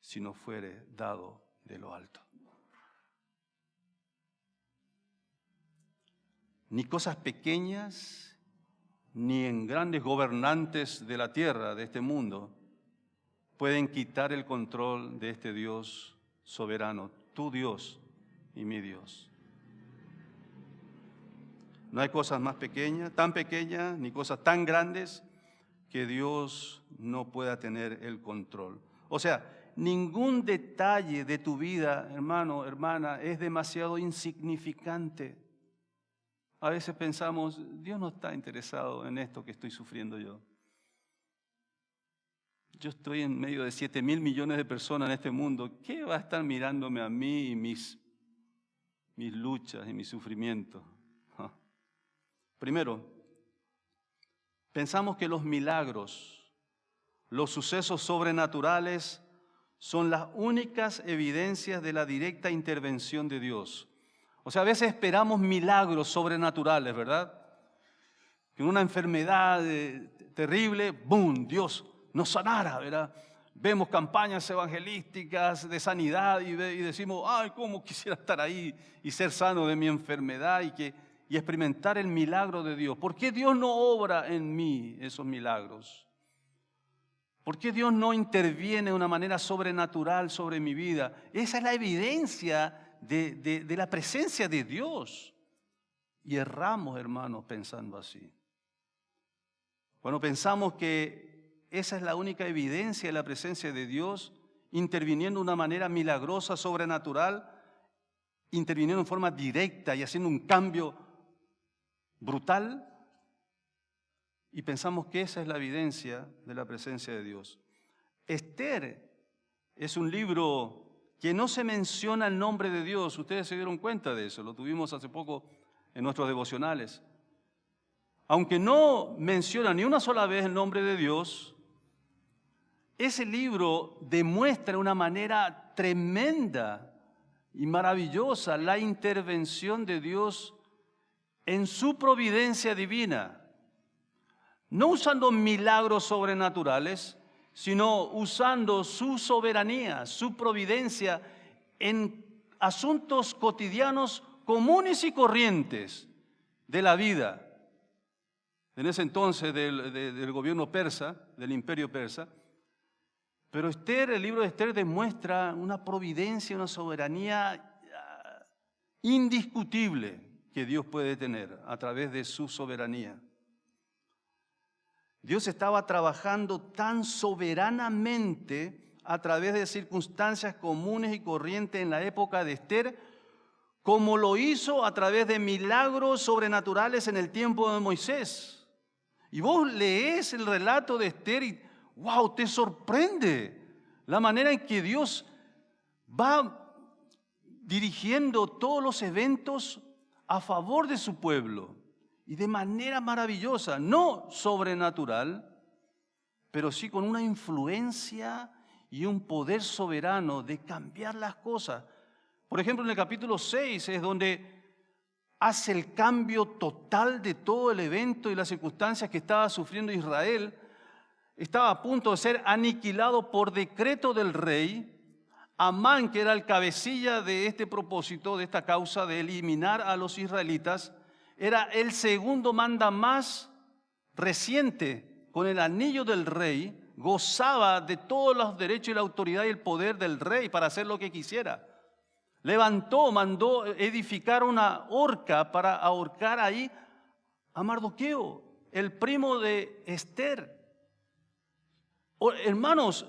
si no fuere dado de lo alto. Ni cosas pequeñas, ni en grandes gobernantes de la tierra, de este mundo, pueden quitar el control de este Dios soberano, tu Dios y mi Dios. No hay cosas más pequeñas, ni cosas tan grandes que Dios no pueda tener el control. O sea, ningún detalle de tu vida, hermano, hermana, es demasiado insignificante. A veces pensamos, Dios no está interesado en esto que estoy sufriendo yo. Yo estoy en medio de 7.000 millones de personas en este mundo. ¿Qué va a estar mirándome a mí y mis luchas y mi sufrimiento? Primero, pensamos que los milagros, los sucesos sobrenaturales son las únicas evidencias de la directa intervención de Dios. O sea, a veces esperamos milagros sobrenaturales, ¿verdad? Que una enfermedad terrible, ¡boom!, Dios nos sanara, ¿verdad? Vemos campañas evangelísticas de sanidad y decimos, ¡ay, cómo quisiera estar ahí y ser sano de mi enfermedad y experimentar el milagro de Dios! ¿Por qué Dios no obra en mí esos milagros? ¿Por qué Dios no interviene de una manera sobrenatural sobre mi vida? Esa es la evidencia de la presencia de Dios. Y erramos, hermanos, pensando así. Cuando pensamos que esa es la única evidencia de la presencia de Dios, interviniendo de una manera milagrosa, sobrenatural, interviniendo en forma directa y haciendo un cambio brutal, y pensamos que esa es la evidencia de la presencia de Dios. Esther es un libro que no se menciona el nombre de Dios. Ustedes se dieron cuenta de eso, lo tuvimos hace poco en nuestros devocionales. Aunque no menciona ni una sola vez el nombre de Dios, ese libro demuestra de una manera tremenda y maravillosa la intervención de Dios en su providencia divina. No usando milagros sobrenaturales, sino usando su soberanía, su providencia en asuntos cotidianos comunes y corrientes de la vida. En ese entonces del gobierno persa, del imperio persa. Pero el libro de Esther demuestra una providencia, una soberanía indiscutible que Dios puede tener a través de su soberanía. Dios estaba trabajando tan soberanamente a través de circunstancias comunes y corrientes en la época de Esther, como lo hizo a través de milagros sobrenaturales en el tiempo de Moisés. Y vos lees el relato de Esther y ¡wow!, te sorprende la manera en que Dios va dirigiendo todos los eventos a favor de su pueblo. Y de manera maravillosa, no sobrenatural, pero sí con una influencia y un poder soberano de cambiar las cosas. Por ejemplo, en el capítulo 6 es donde hace el cambio total de todo el evento y las circunstancias que estaba sufriendo Israel. Estaba a punto de ser aniquilado por decreto del rey. Amán, que era el cabecilla de este propósito, de esta causa de eliminar a los israelitas, era el segundo mandamás reciente, con el anillo del rey, gozaba de todos los derechos y la autoridad y el poder del rey para hacer lo que quisiera. Mandó edificar una horca para ahorcar ahí a Mardoqueo, el primo de Esther. Hermanos,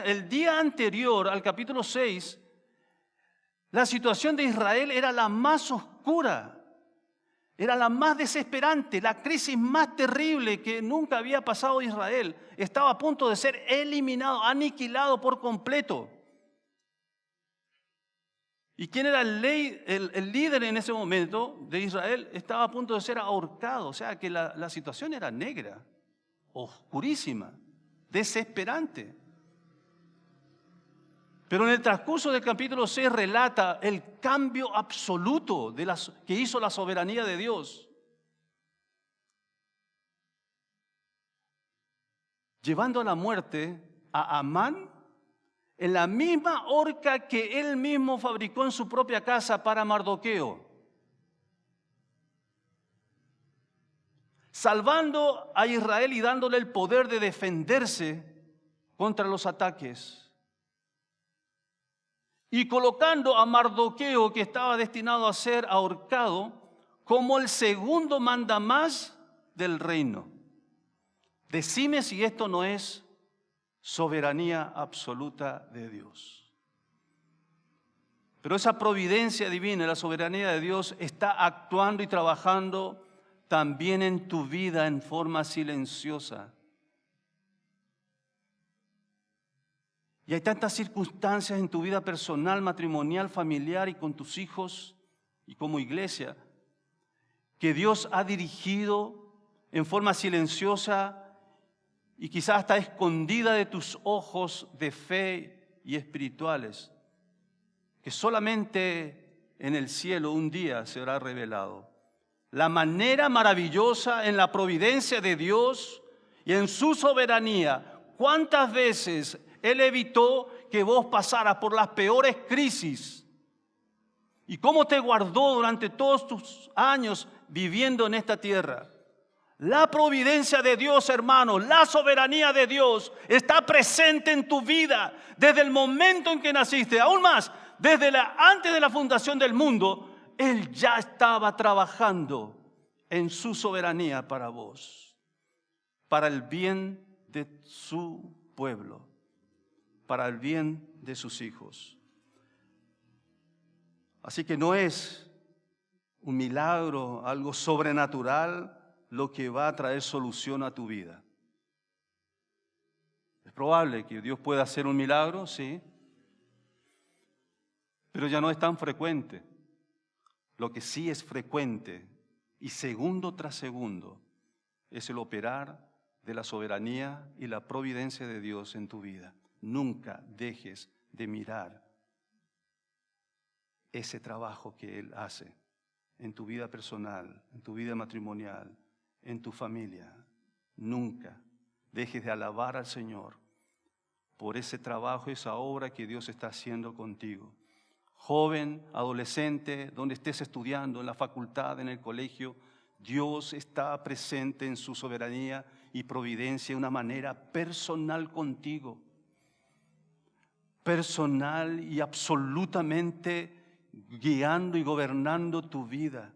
el día anterior al capítulo 6, la situación de Israel era la más oscura. Era la más desesperante, la crisis más terrible que nunca había pasado Israel. Estaba a punto de ser eliminado, aniquilado por completo. ¿Y quién era el líder en ese momento de Israel? Estaba a punto de ser ahorcado. O sea que la situación era negra, oscurísima, desesperante. Pero en el transcurso del capítulo 6 relata el cambio absoluto que hizo la soberanía de Dios. Llevando a la muerte a Amán en la misma horca que él mismo fabricó en su propia casa para Mardoqueo. Salvando a Israel y dándole el poder de defenderse contra los ataques. Y colocando a Mardoqueo, que estaba destinado a ser ahorcado, como el segundo mandamás del reino. Decime si esto no es soberanía absoluta de Dios. Pero esa providencia divina, la soberanía de Dios, está actuando y trabajando también en tu vida en forma silenciosa. Y hay tantas circunstancias en tu vida personal, matrimonial, familiar y con tus hijos y como iglesia que Dios ha dirigido en forma silenciosa y quizás hasta escondida de tus ojos de fe y espirituales, que solamente en el cielo un día será revelado. La manera maravillosa en la providencia de Dios y en su soberanía, cuántas veces Él evitó que vos pasaras por las peores crisis. Y cómo te guardó durante todos tus años viviendo en esta tierra. La providencia de Dios, hermano, la soberanía de Dios está presente en tu vida desde el momento en que naciste. Aún más, antes de la fundación del mundo, Él ya estaba trabajando en su soberanía para vos, para el bien de su pueblo, para el bien de sus hijos. Así que no es un milagro, algo sobrenatural, lo que va a traer solución a tu vida. Es probable que Dios pueda hacer un milagro, sí, pero ya no es tan frecuente. Lo que sí es frecuente y segundo tras segundo es el operar de la soberanía y la providencia de Dios en tu vida. Nunca dejes de mirar ese trabajo que Él hace en tu vida personal, en tu vida matrimonial, en tu familia. Nunca dejes de alabar al Señor por ese trabajo, esa obra que Dios está haciendo contigo. Joven, adolescente, donde estés estudiando, en la facultad, en el colegio, Dios está presente en su soberanía y providencia de una manera personal contigo. Personal y absolutamente guiando y gobernando tu vida,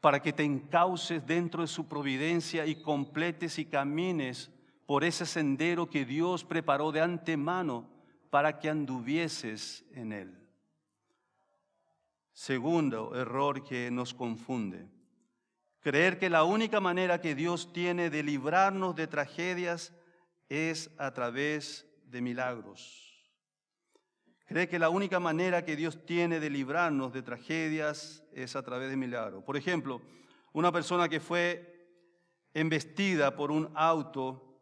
para que te encauces dentro de su providencia y completes y camines por ese sendero que Dios preparó de antemano para que anduvieses en él. Segundo error que nos confunde: creer que la única manera que Dios tiene de librarnos de tragedias es a través de milagros. Cree que la única manera que Dios tiene de librarnos de tragedias es a través de milagros. Por ejemplo, una persona que fue embestida por un auto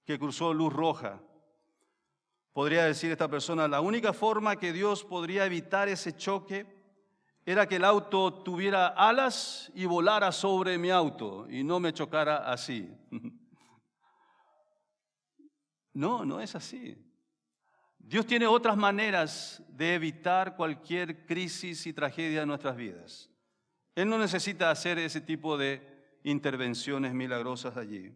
que cruzó luz roja. Podría decir esta persona: la única forma que Dios podría evitar ese choque era que el auto tuviera alas y volara sobre mi auto y no me chocara así. No, no es así. Dios tiene otras maneras de evitar cualquier crisis y tragedia en nuestras vidas. Él no necesita hacer ese tipo de intervenciones milagrosas allí.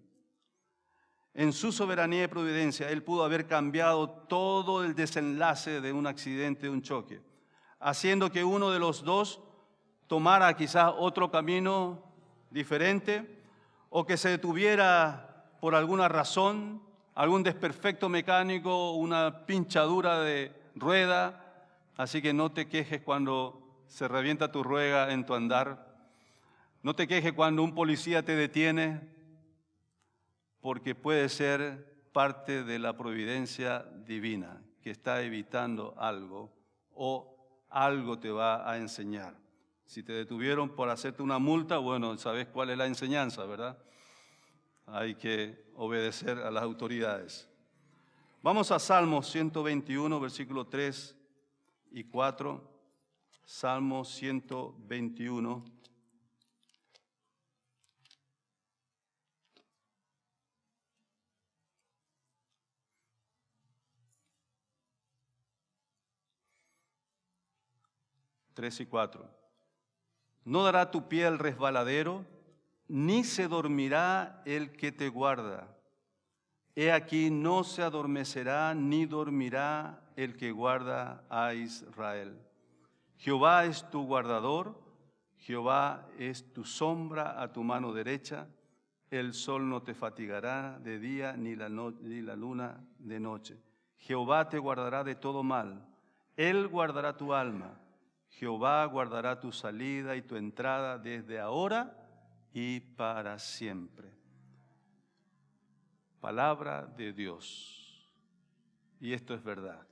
En su soberanía y providencia, Él pudo haber cambiado todo el desenlace de un accidente, de un choque, haciendo que uno de los dos tomara quizás otro camino diferente, o que se detuviera por alguna razón, algún desperfecto mecánico, una pinchadura de rueda. Así que no te quejes cuando se revienta tu rueda en tu andar. No te quejes cuando un policía te detiene, porque puede ser parte de la providencia divina que está evitando algo, o algo te va a enseñar. Si te detuvieron por hacerte una multa, bueno, sabes cuál es la enseñanza, ¿verdad? Hay que obedecer a las autoridades. Vamos a Salmos 121, versículos 3 y 4. Salmos 121. Tres y 4. No dará tu pie al resbaladero, ni se dormirá el que te guarda. He aquí, no se adormecerá ni dormirá el que guarda a Israel. Jehová es tu guardador, Jehová es tu sombra a tu mano derecha. El sol no te fatigará de día, ni la luna de noche. Jehová te guardará de todo mal, Él guardará tu alma. Jehová guardará tu salida y tu entrada desde ahora y para siempre. Palabra de Dios. Y esto es verdad.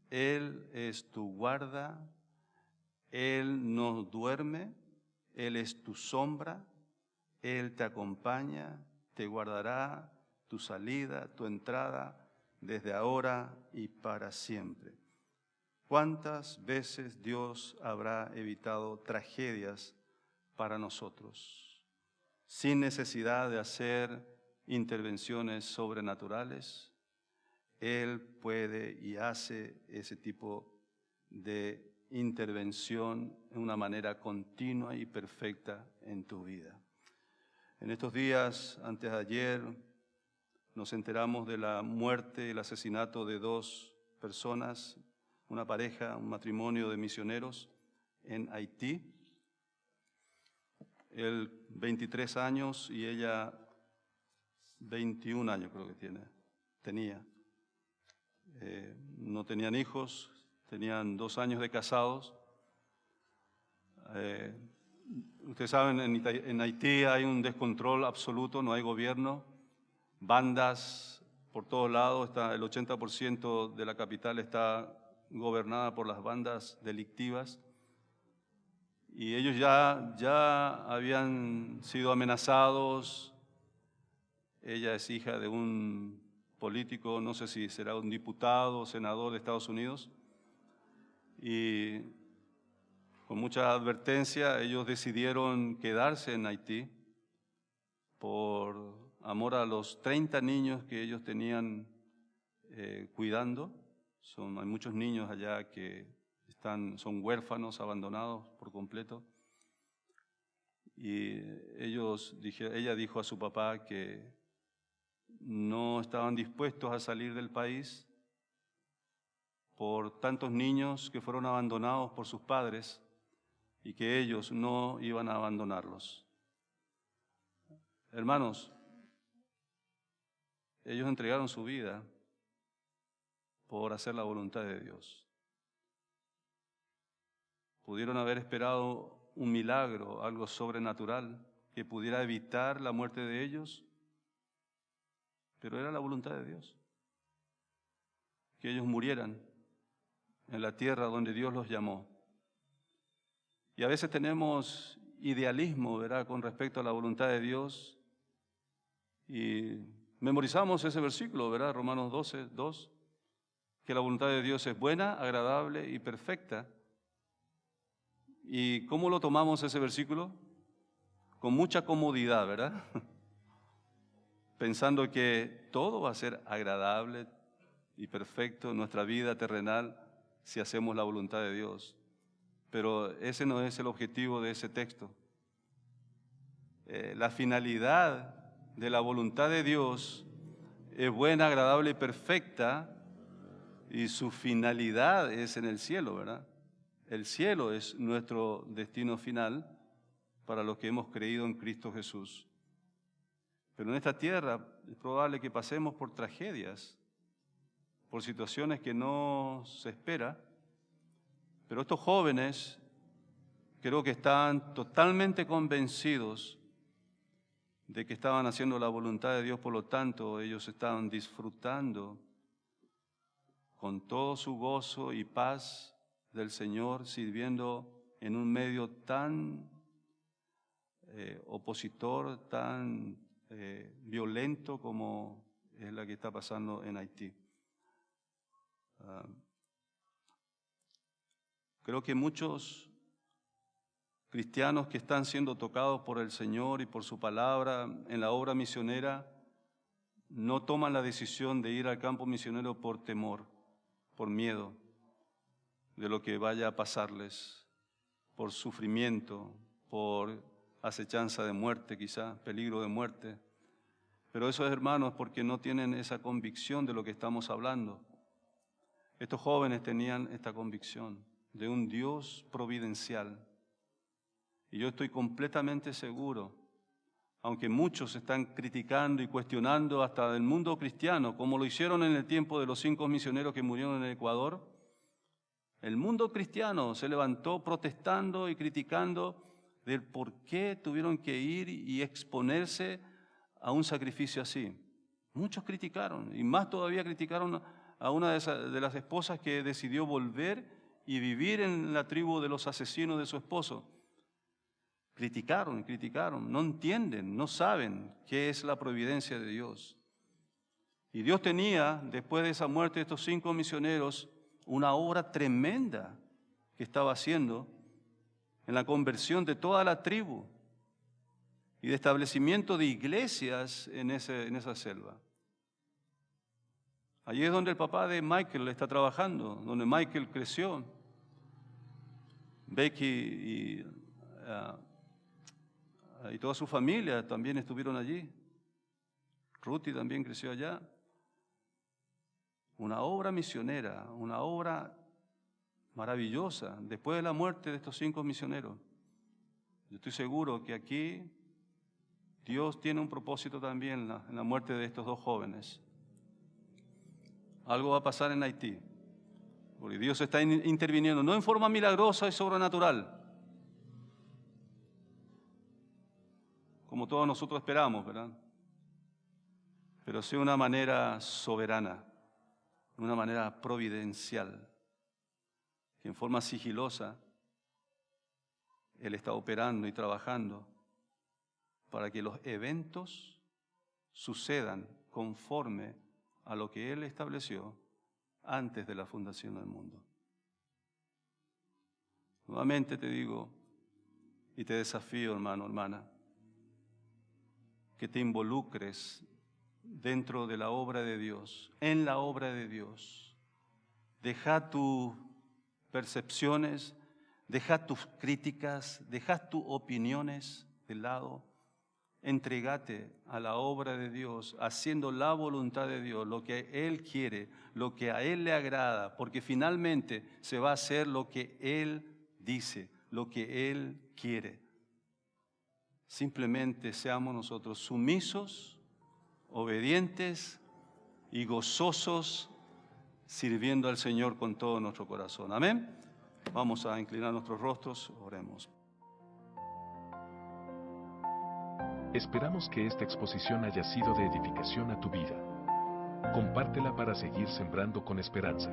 Él es tu guarda, Él no duerme, Él es tu sombra, Él te acompaña, te guardará tu salida, tu entrada, desde ahora y para siempre. ¿Cuántas veces Dios habrá evitado tragedias para nosotros sin necesidad de hacer intervenciones sobrenaturales? Él puede y hace ese tipo de intervención en una manera continua y perfecta en tu vida. En estos días, antes de ayer, nos enteramos de la muerte y el asesinato de dos personas, una pareja, un matrimonio de misioneros en Haití. Él 23 años y ella 21 años creo que tenía. No tenían hijos, tenían 2 años de casados. Ustedes saben, en Haití hay un descontrol absoluto, no hay gobierno, bandas por todos lados, el 80% de la capital está gobernada por las bandas delictivas. Y ellos ya habían sido amenazados. Ella es hija de un político, no sé si será un diputado o senador de Estados Unidos. Y con mucha advertencia, ellos decidieron quedarse en Haití por amor a los 30 niños que ellos tenían cuidando. Hay muchos niños allá que son huérfanos, abandonados por completo. Y ella dijo a su papá que no estaban dispuestos a salir del país por tantos niños que fueron abandonados por sus padres y que ellos no iban a abandonarlos. Hermanos, ellos entregaron su vida por hacer la voluntad de Dios. Pudieron haber esperado un milagro, algo sobrenatural, que pudiera evitar la muerte de ellos, pero era la voluntad de Dios, que ellos murieran en la tierra donde Dios los llamó. Y a veces tenemos idealismo, ¿verdad?, con respecto a la voluntad de Dios, y memorizamos ese versículo, ¿verdad?, Romanos 12, 2, que la voluntad de Dios es buena, agradable y perfecta. ¿Y cómo lo tomamos ese versículo? Con mucha comodidad, ¿verdad? Pensando que todo va a ser agradable y perfecto en nuestra vida terrenal si hacemos la voluntad de Dios. Pero ese no es el objetivo de ese texto. La finalidad de la voluntad de Dios es buena, agradable y perfecta, y su finalidad es en el cielo, ¿verdad? El cielo es nuestro destino final para los que hemos creído en Cristo Jesús. Pero en esta tierra es probable que pasemos por tragedias, por situaciones que no se espera. Pero estos jóvenes creo que estaban totalmente convencidos de que estaban haciendo la voluntad de Dios, por lo tanto ellos estaban disfrutando con todo su gozo y paz del Señor, sirviendo en un medio tan opositor, tan violento como es la que está pasando en Haití. Creo que muchos cristianos que están siendo tocados por el Señor y por su palabra en la obra misionera no toman la decisión de ir al campo misionero por temor, por miedo de lo que vaya a pasarles, por sufrimiento, por acechanza de muerte quizá, peligro de muerte. Pero eso es, hermanos, porque no tienen esa convicción de lo que estamos hablando. Estos jóvenes tenían esta convicción de un Dios providencial. Y yo estoy completamente seguro, aunque muchos están criticando y cuestionando hasta del mundo cristiano, como lo hicieron en el tiempo de los 5 misioneros que murieron en el Ecuador, el mundo cristiano se levantó protestando y criticando del por qué tuvieron que ir y exponerse a un sacrificio así. Muchos criticaron, y más todavía criticaron a una de las esposas que decidió volver y vivir en la tribu de los asesinos de su esposo. Criticaron, no entienden, no saben qué es la providencia de Dios. Y Dios tenía, después de esa muerte de estos 5 misioneros, una obra tremenda que estaba haciendo en la conversión de toda la tribu y de establecimiento de iglesias en esa selva. Allí es donde el papá de Michael está trabajando, donde Michael creció. Becky y toda su familia también estuvieron allí. Ruthie también creció allá. Una obra misionera, una obra maravillosa, después de la muerte de estos 5 misioneros. Yo estoy seguro que aquí Dios tiene un propósito también en la muerte de estos 2 jóvenes. Algo va a pasar en Haití, porque Dios está interviniendo, no en forma milagrosa y sobrenatural, como todos nosotros esperamos, ¿verdad? Pero sí de una manera soberana, de una manera providencial. que en forma sigilosa Él está operando y trabajando para que los eventos sucedan conforme a lo que Él estableció antes de la fundación del mundo. Nuevamente te digo y te desafío, hermano, hermana, que te involucres dentro de la obra de Dios, en la obra de Dios. Deja tus percepciones, deja tus críticas, deja tus opiniones de lado. Entrégate a la obra de Dios, haciendo la voluntad de Dios, lo que Él quiere, lo que a Él le agrada, porque finalmente se va a hacer lo que Él dice, lo que Él quiere. Simplemente seamos nosotros sumisos, obedientes y gozosos, sirviendo al Señor con todo nuestro corazón. Amén. Vamos a inclinar nuestros rostros, oremos.
Esperamos que esta exposición haya sido de edificación a tu vida. Compártela para seguir sembrando con esperanza.